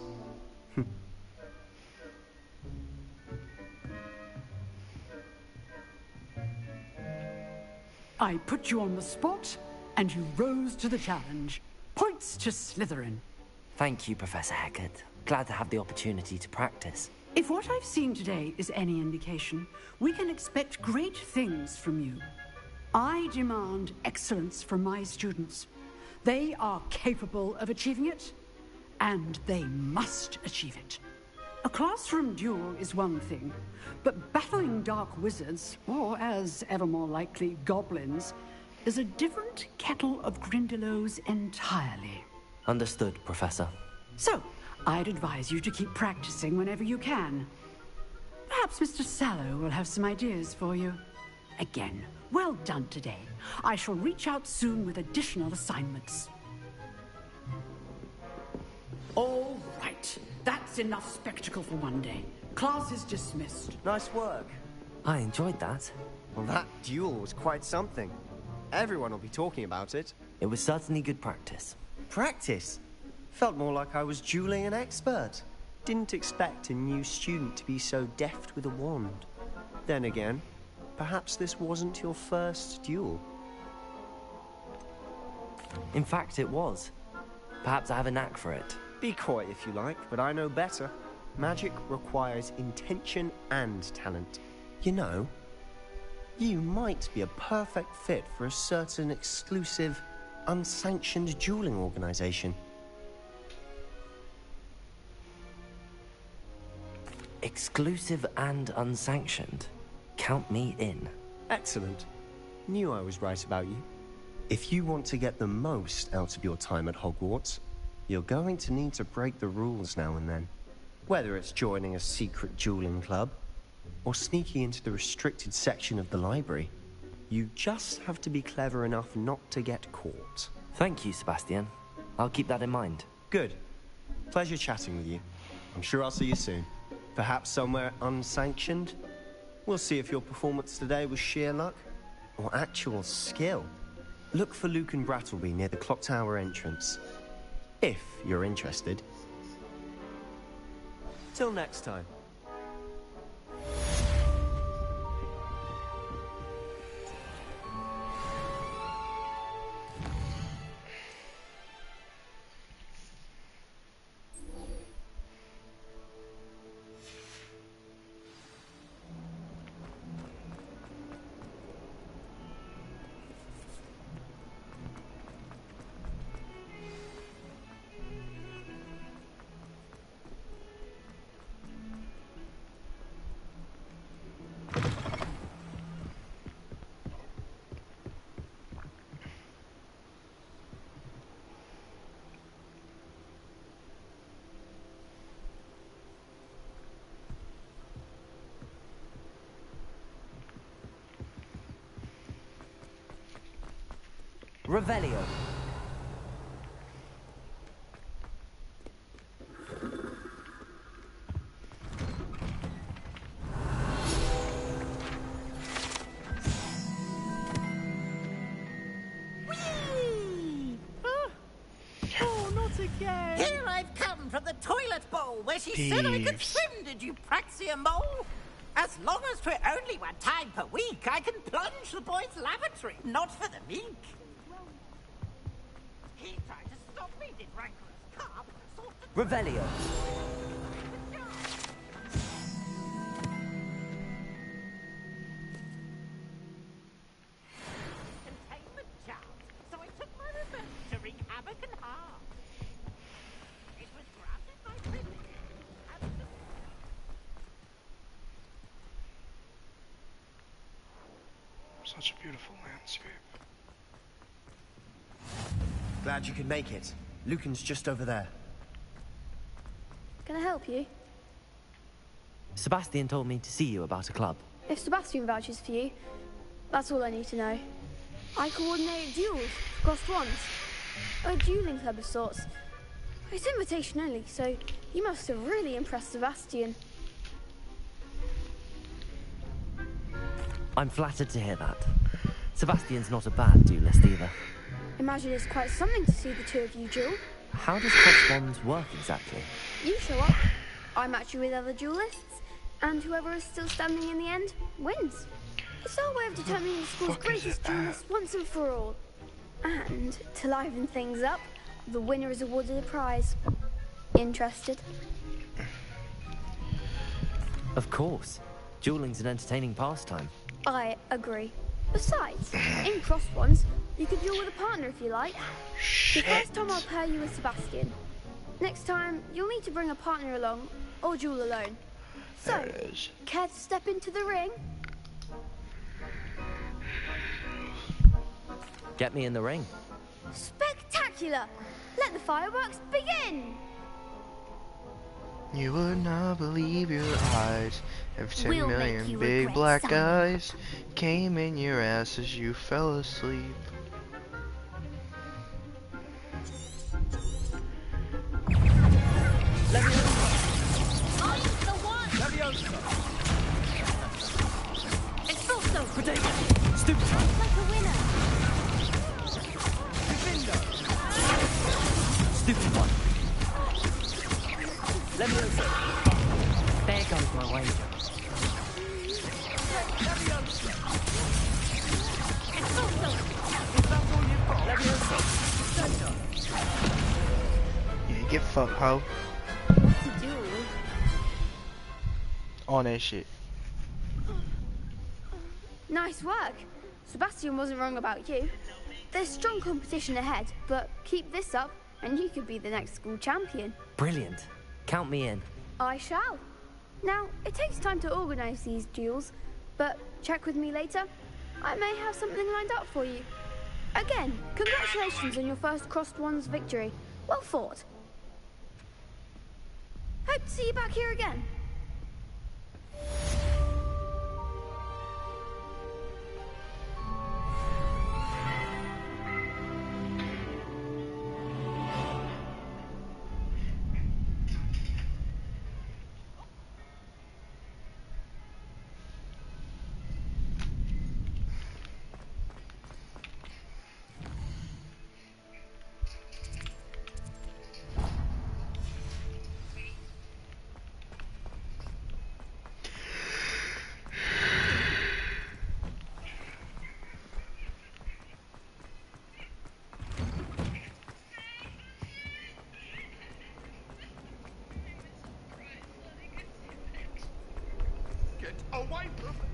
I put you on the spot, and you rose to the challenge. Points to Slytherin. Thank you, Professor Hecat. Glad to have the opportunity to practice. If what I've seen today is any indication, we can expect great things from you. I demand excellence from my students. They are capable of achieving it, and they must achieve it. A classroom duel is one thing, but battling dark wizards, or as ever more likely, goblins, is a different kettle of Grindylows entirely. Understood, Professor. So, I'd advise you to keep practicing whenever you can. Perhaps Mr. Sallow will have some ideas for you. Again, well done today. I shall reach out soon with additional assignments. All right. That's enough spectacle for one day. Class is dismissed. Nice work. I enjoyed that. Well, that duel was quite something. Everyone will be talking about it. It was certainly good practice. Practice? Felt more like I was dueling an expert. Didn't expect a new student to be so deft with a wand. Then again, perhaps this wasn't your first duel. In fact, it was. Perhaps I have a knack for it. Be coy if you like, but I know better. Magic requires intention and talent. You know, you might be a perfect fit for a certain exclusive, unsanctioned dueling organization. Exclusive and unsanctioned. Count me in. Excellent. Knew I was right about you. If you want to get the most out of your time at Hogwarts, you're going to need to break the rules now and then. Whether it's joining a secret dueling club, or sneaking into the restricted section of the library, you just have to be clever enough not to get caught. Thank you, Sebastian. I'll keep that in mind. Good. Pleasure chatting with you. I'm sure I'll see you soon. Perhaps somewhere unsanctioned? We'll see if your performance today was sheer luck, or actual skill. Look for Luke and Brattleby near the clock tower entrance. If you're interested. Till next time. Revelio. Oh, not again! Here I've come from the toilet bowl where she said I could swim, did you praxia mole? As long as 'twere only 1 time per week, I can plunge the boy's lavatory, not for the meek. He tried to stop me, did rancorous carp. Revelio. Containment charms, so I took my revenge to wreak havoc and harm. It was granted my privilege. Such a beautiful landscape. Glad you could make it. Lucan's just over there. Can I help you? Sebastian told me to see you about a club. If Sebastian vouches for you, that's all I need to know. I coordinate duels across ones. A dueling club of sorts. It's invitation only, so you must have really impressed Sebastian. I'm flattered to hear that. Sebastian's not a bad duelist either. Imagine it's quite something to see the two of you duel. How does cross-wands work exactly? You show up, I match you with other duelists, and whoever is still standing in the end wins. It's our way of determining the school's greatest duelist once and for all. And to liven things up, the winner is awarded a prize. Interested? Of course. Dueling's an entertaining pastime. I agree. Besides, in cross ones, you could duel with a partner if you like. The first time I'll pair you with Sebastian. Next time, you'll need to bring a partner along, or duel alone. So, care to step into the ring? Get me in the ring. Spectacular! Let the fireworks begin! You would not believe your eyes if 10 We'll make million you big regret black something. eyes came in your ass as you fell asleep. Expulso! Stupid. Like a winner! Stupid one. Levioso. There goes my wager. Yeah, get fucked, ho. What's he doing? On that shit. Nice work. Sebastian wasn't wrong about you. There's strong competition ahead, but keep this up and you could be the next school champion. Brilliant. Count me in. I shall. Now, it takes time to organise these duels, but check with me later. I may have something lined up for you. Again, congratulations on your first Crossed Ones victory. Well fought. Hope to see you back here again. Get away from me!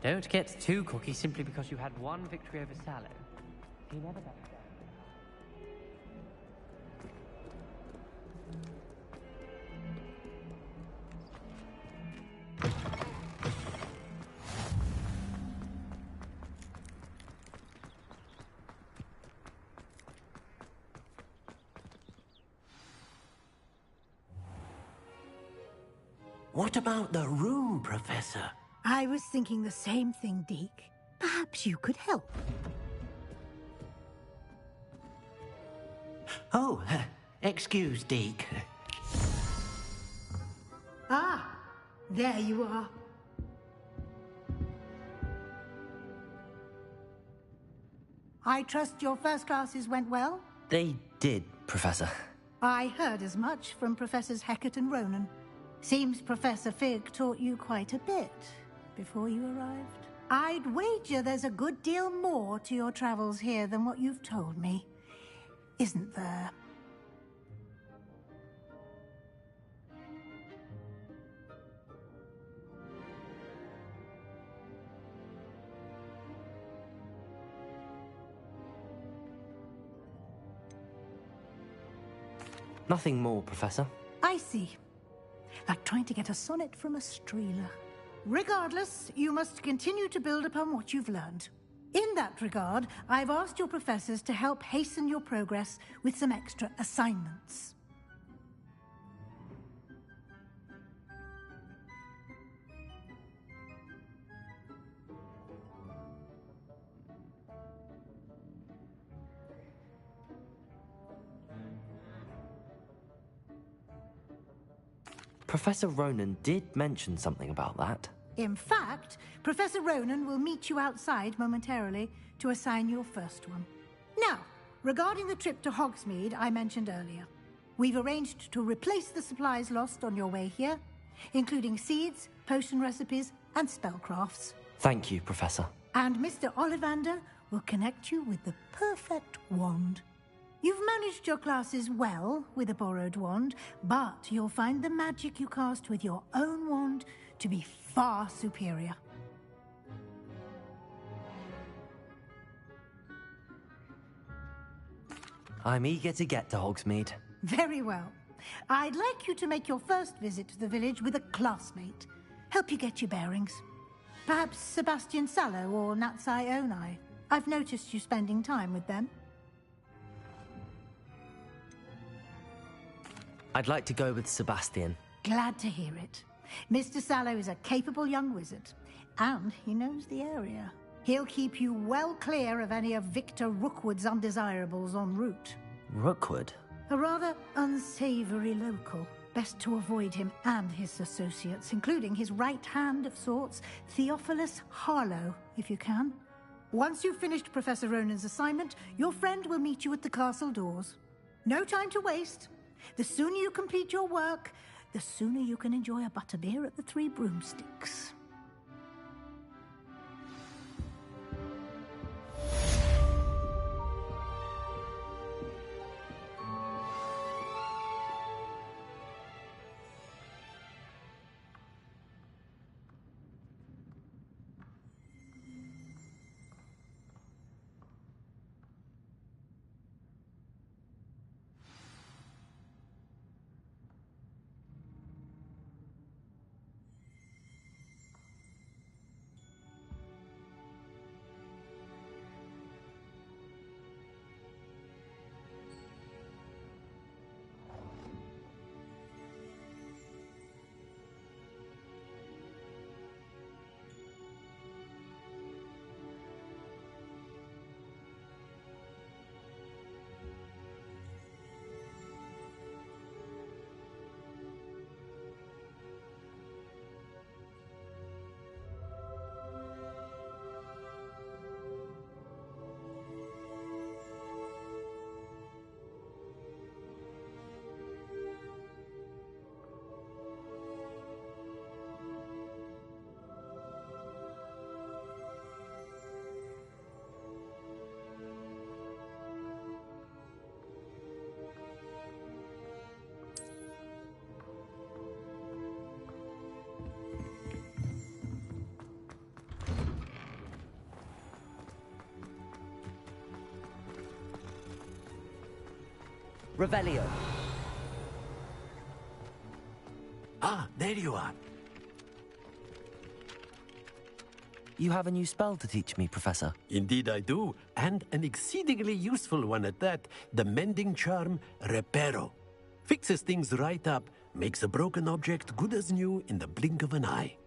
Don't get too cocky simply because you had one victory over Sallow. He never does. What about the room, Professor? I was thinking the same thing, Deke. Perhaps you could help. Oh, excuse, Deke. Ah, there you are. I trust your first classes went well? They did, Professor. I heard as much from Professors Hecat and Ronan. Seems Professor Fig taught you quite a bit before you arrived. I'd wager there's a good deal more to your travels here than what you've told me. Isn't there? Nothing more, Professor. I see. Like trying to get a sonnet from a streeler. Regardless, you must continue to build upon what you've learned. In that regard, I've asked your professors to help hasten your progress with some extra assignments. Professor Ronan did mention something about that. In fact, Professor Ronan will meet you outside momentarily to assign your first one. Now, regarding the trip to Hogsmeade I mentioned earlier, we've arranged to replace the supplies lost on your way here, including seeds, potion recipes, and spellcrafts. Thank you, Professor. And Mr. Ollivander will connect you with the perfect wand. You've managed your classes well with a borrowed wand, but you'll find the magic you cast with your own wand to be far superior. I'm eager to get to Hogsmeade. Very well. I'd like you to make your first visit to the village with a classmate. Help you get your bearings. Perhaps Sebastian Sallow or Natsai Onai. I've noticed you spending time with them. I'd like to go with Sebastian. Glad to hear it. Mr. Sallow is a capable young wizard, and he knows the area. He'll keep you well clear of any of Victor Rookwood's undesirables en route. Rookwood? A rather unsavory local. Best to avoid him and his associates, including his right hand of sorts, Theophilus Harlow, if you can. Once you've finished Professor Ronan's assignment, your friend will meet you at the castle doors. No time to waste. The sooner you complete your work, the sooner you can enjoy a butterbeer at the Three Broomsticks. Revelio. Ah, there you are. You have a new spell to teach me, Professor. Indeed I do, and an exceedingly useful one at that. The mending charm, Reparo. Fixes things right up, makes a broken object good as new in the blink of an eye.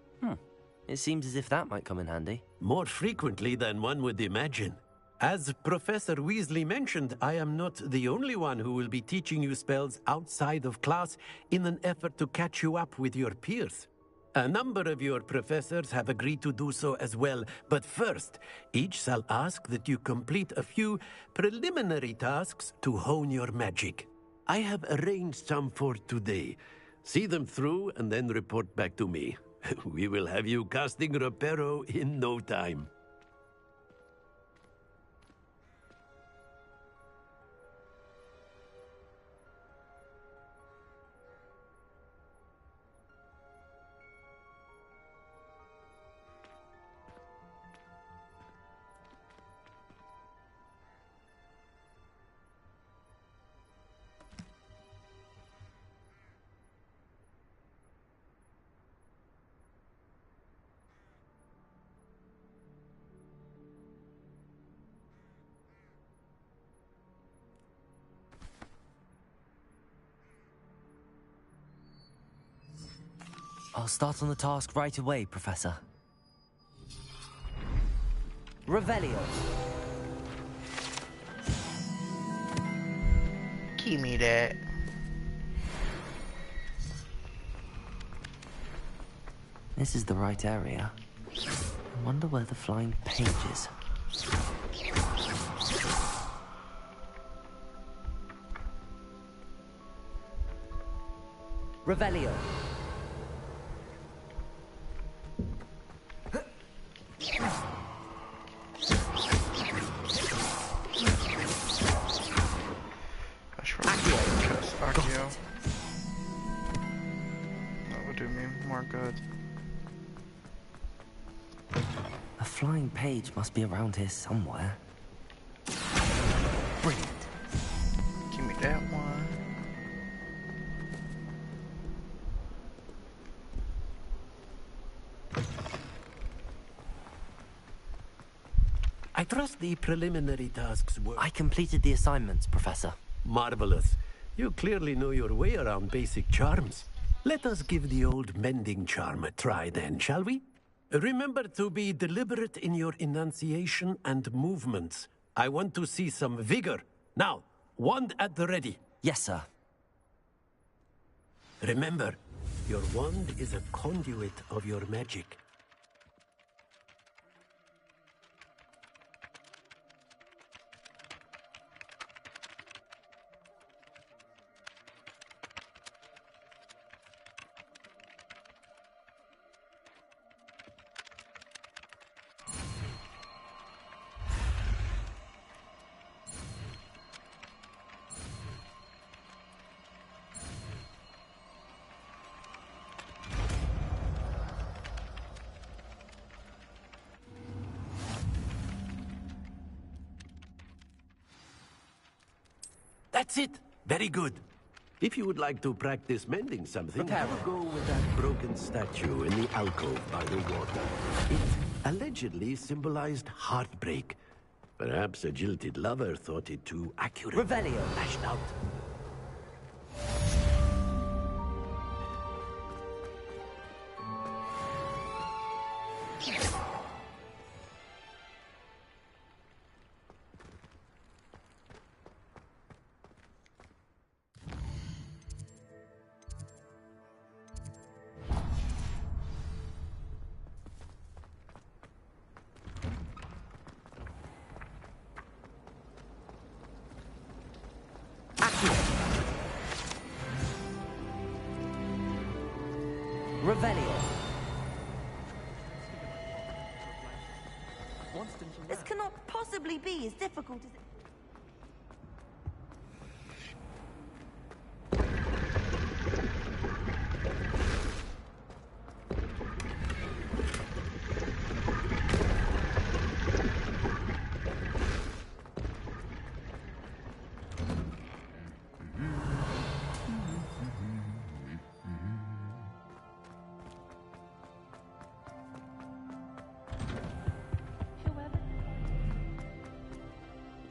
It seems as if that might come in handy. More frequently than one would imagine. As Professor Weasley mentioned, I am not the only one who will be teaching you spells outside of class in an effort to catch you up with your peers. A number of your professors have agreed to do so as well, but first, each shall ask that you complete a few preliminary tasks to hone your magic. I have arranged some for today. See them through and then report back to me. We will have you casting Reparo in no time. I'll start on the task right away, Professor. Revelio. Give me that. This is the right area. I wonder where the flying page is. Revelio. That would do me more good. A flying page must be around here somewhere. Brilliant. Give me that one. I trust the preliminary tasks were... I completed the assignments, Professor. Marvelous. You clearly know your way around basic charms. Let us give the old mending charm a try then, shall we? Remember to be deliberate in your enunciation and movements. I want to see some vigor. Now, wand at the ready. Yes, sir. Remember, your wand is a conduit of your magic. That's it. Very good. If you would like to practice mending something, have a go with that broken statue in the alcove by the water. It allegedly symbolized heartbreak. Perhaps a jilted lover thought it too accurate. Revelio. Lashed out. Revelio. This cannot possibly be as difficult as it...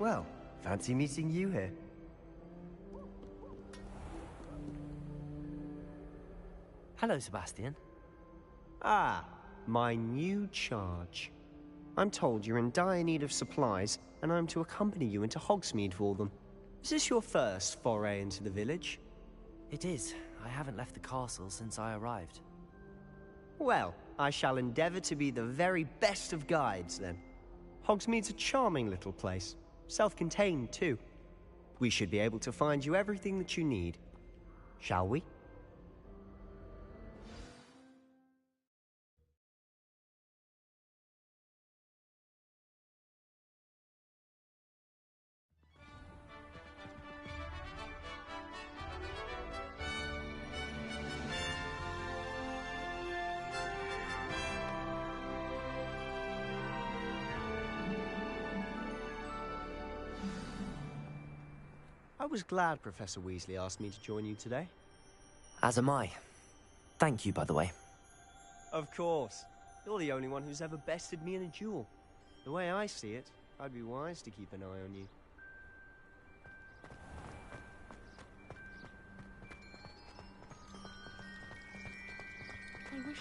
Well, fancy meeting you here. Hello, Sebastian. Ah, my new charge. I'm told you're in dire need of supplies, and I'm to accompany you into Hogsmeade for them. Is this your first foray into the village? It is. I haven't left the castle since I arrived. Well, I shall endeavor to be the very best of guides, then. Hogsmeade's a charming little place. Self-contained, too. We should be able to find you everything that you need. Shall we? I was glad Professor Weasley asked me to join you today. As am I. Thank you, by the way. Of course. You're the only one who's ever bested me in a duel. The way I see it, I'd be wise to keep an eye on you.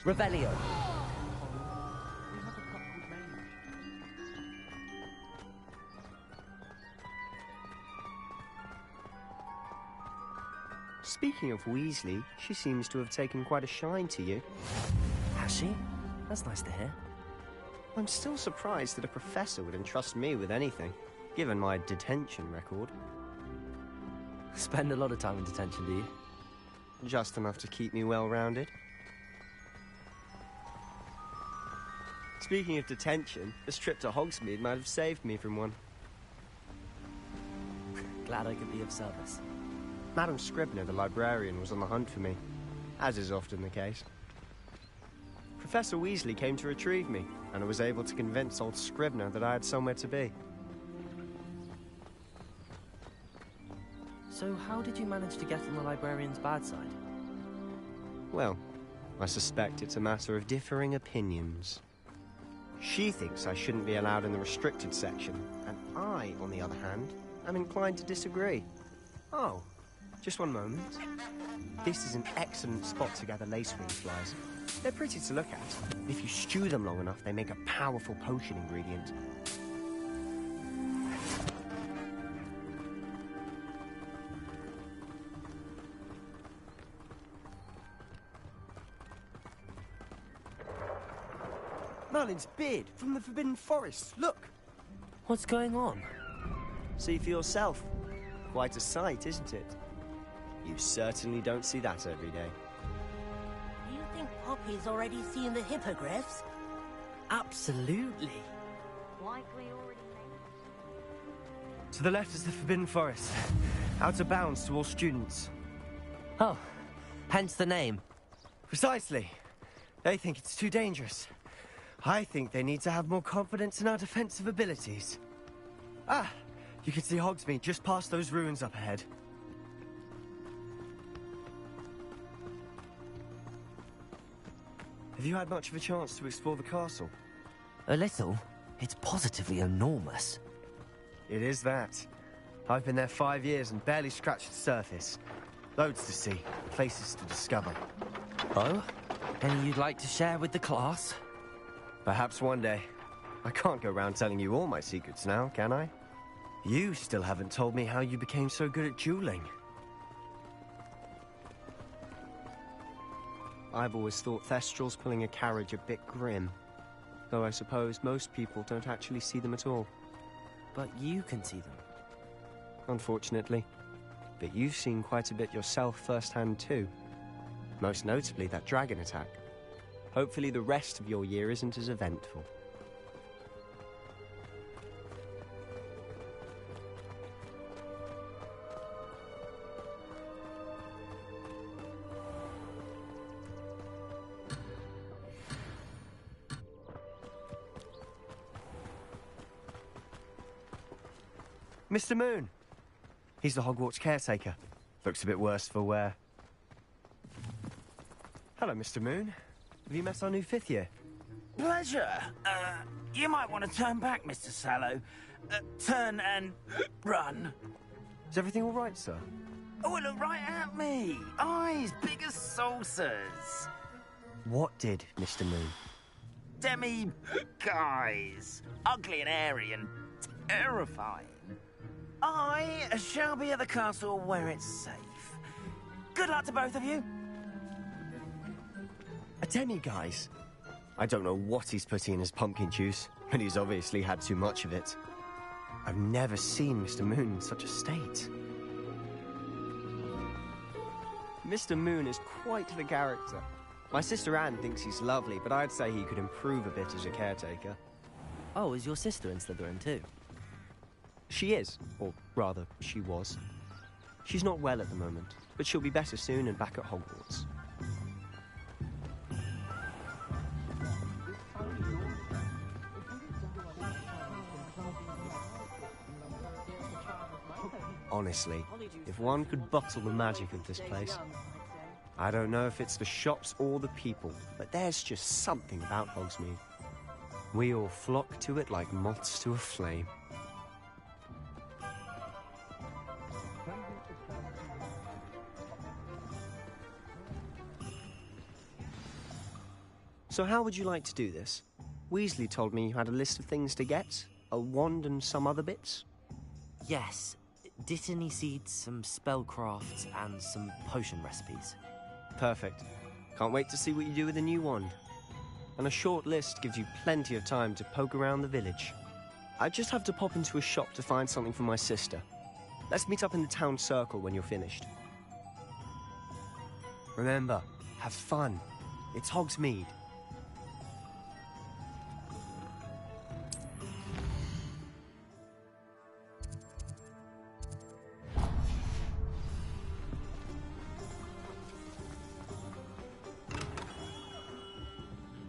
Revelio. Speaking of Weasley, she seems to have taken quite a shine to you. Has she? That's nice to hear. I'm still surprised that a professor would entrust me with anything, given my detention record. Spend a lot of time in detention, do you? Just enough to keep me well-rounded. Speaking of detention, this trip to Hogsmeade might have saved me from one. Glad I could be of service. Madam Scribner, the librarian, was on the hunt for me, as is often the case. Professor Weasley came to retrieve me, and I was able to convince old Scribner that I had somewhere to be. So how did you manage to get on the librarian's bad side? Well, I suspect it's a matter of differing opinions. She thinks I shouldn't be allowed in the restricted section, and I, on the other hand, am inclined to disagree. Oh, just one moment. This is an excellent spot to gather lacewing flies. They're pretty to look at. If you stew them long enough, they make a powerful potion ingredient. Merlin's beard from the Forbidden Forest. Look! What's going on? See for yourself. Quite a sight, isn't it? You certainly don't see that every day. Do you think Poppy's already seen the hippogriffs? Absolutely. Likely already made. To the left is the Forbidden Forest. Out of bounds to all students. Oh, hence the name. Precisely. They think it's too dangerous. I think they need to have more confidence in our defensive abilities. Ah, you can see Hogsmeade just past those ruins up ahead. Have you had much of a chance to explore the castle? A little. It's positively enormous. It is that. I've been there 5 years and barely scratched the surface. Loads to see, places to discover. Oh? Any you'd like to share with the class? Perhaps one day. I can't go around telling you all my secrets now, can I? You still haven't told me how you became so good at dueling. I've always thought Thestrals pulling a carriage a bit grim. Though I suppose most people don't actually see them at all. But you can see them. Unfortunately. But you've seen quite a bit yourself firsthand too. Most notably that dragon attack. Hopefully the rest of your year isn't as eventful. Mr. Moon. He's the Hogwarts caretaker. Looks a bit worse for wear. Hello, Mr. Moon. Have you met our new 5th year? Pleasure. You might want to turn back, Mr. Sallow. turn and run. Is everything all right, sir? Oh, look right at me. Eyes big as saucers. What did, Mr. Moon? Demi guys. Ugly and hairy and terrifying. I shall be at the castle where it's safe. Good luck to both of you. A demi-guise? I don't know what he's putting in his pumpkin juice, but he's obviously had too much of it. I've never seen Mr. Moon in such a state. Mr. Moon is quite the character. My sister Anne thinks he's lovely, but I'd say he could improve a bit as a caretaker. Oh, is your sister in Slytherin too? She is, or rather, she was. She's not well at the moment, but she'll be better soon and back at Hogwarts. Honestly, if one could bottle the magic of this place. I don't know if it's the shops or the people, but there's just something about Hogsmeade. We all flock to it like moths to a flame. So how would you like to do this? Weasley told me you had a list of things to get, a wand and some other bits. Yes. Dittany seeds, some spellcrafts, and some potion recipes. Perfect. Can't wait to see what you do with the new wand. And a short list gives you plenty of time to poke around the village. I just have to pop into a shop to find something for my sister. Let's meet up in the town circle when you're finished. Remember, have fun. It's Hogsmeade.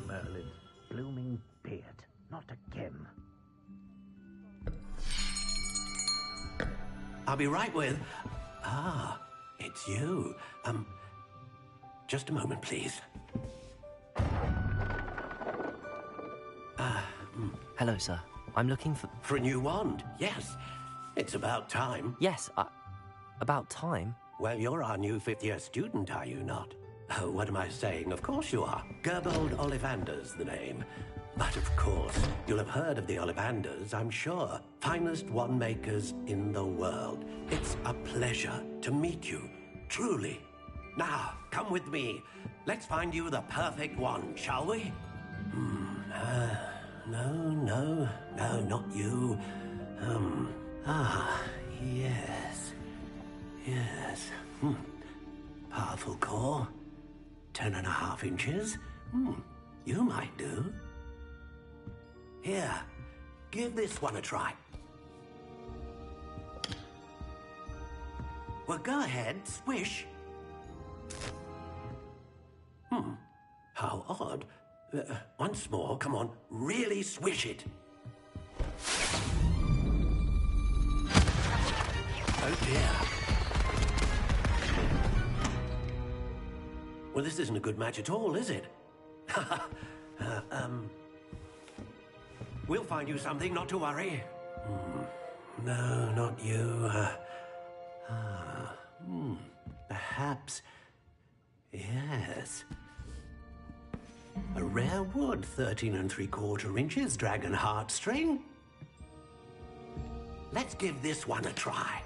Merlin's blooming beard. Not again. I'll be right with... Ah, it's you. Just a moment, please. Hello, sir. I'm looking for... For a new wand, yes. It's about time. Yes, about time? Well, you're our new fifth-year student, are you not? Oh, what am I saying? Of course you are. Gerbold Ollivander's the name. But of course, you'll have heard of the Ollivanders, I'm sure. Finest wand makers in the world. It's a pleasure to meet you, truly. Now, come with me. Let's find you the perfect wand, shall we? No, not you. Yes. Powerful core. 10.5 inches. You might do. Here, give this one a try. Well, go ahead, swish. How odd. Once more, come on, really swish it. Oh dear. Well, this isn't a good match at all, is it? We'll find you something, not to worry. No, not you. Perhaps. Yes. A rare wood, 13 3/4 inches, dragon heartstring. Let's give this one a try.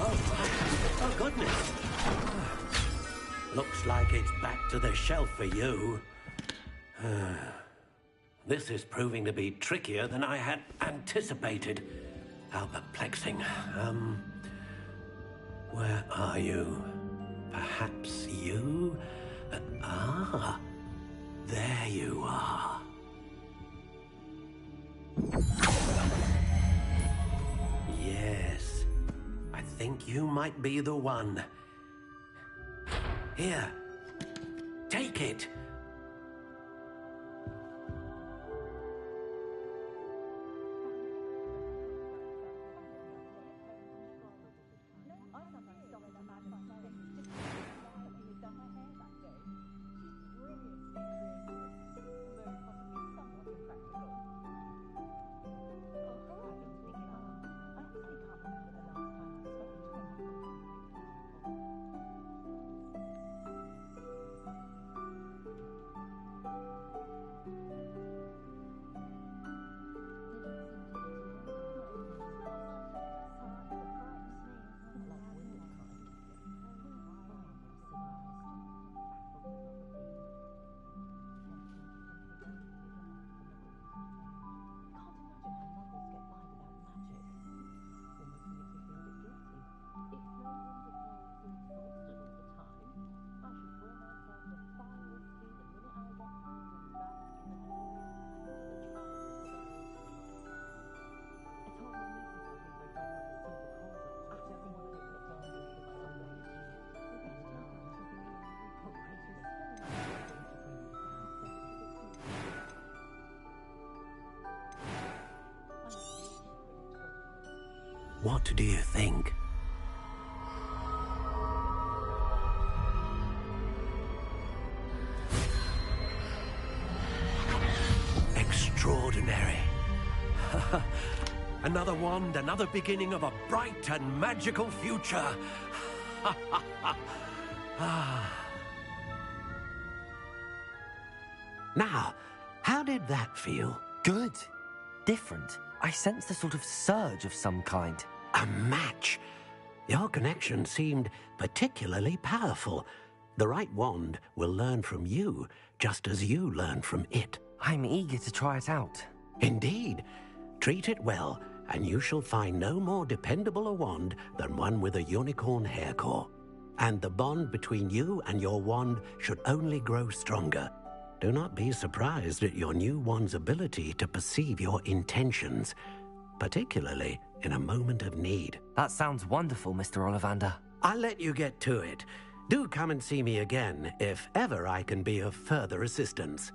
Oh, goodness. Looks like it's back to the shelf for you. This is proving to be trickier than I had anticipated. How perplexing. Where are you? Perhaps you? There you are. Yes, I think you might be the one. Here, take it. What do you think? Extraordinary. Another wand, another beginning of a bright and magical future. Now, how did that feel? Good. Different. I sensed a sort of surge of some kind. A match. Your connection seemed particularly powerful. The right wand will learn from you, just as you learn from it. I'm eager to try it out. Indeed. Treat it well, and you shall find no more dependable a wand than one with a unicorn hair core. And the bond between you and your wand should only grow stronger. Do not be surprised at your new wand's ability to perceive your intentions, particularly in a moment of need. That sounds wonderful, Mr. Ollivander. I'll let you get to it. Do come and see me again if ever I can be of further assistance.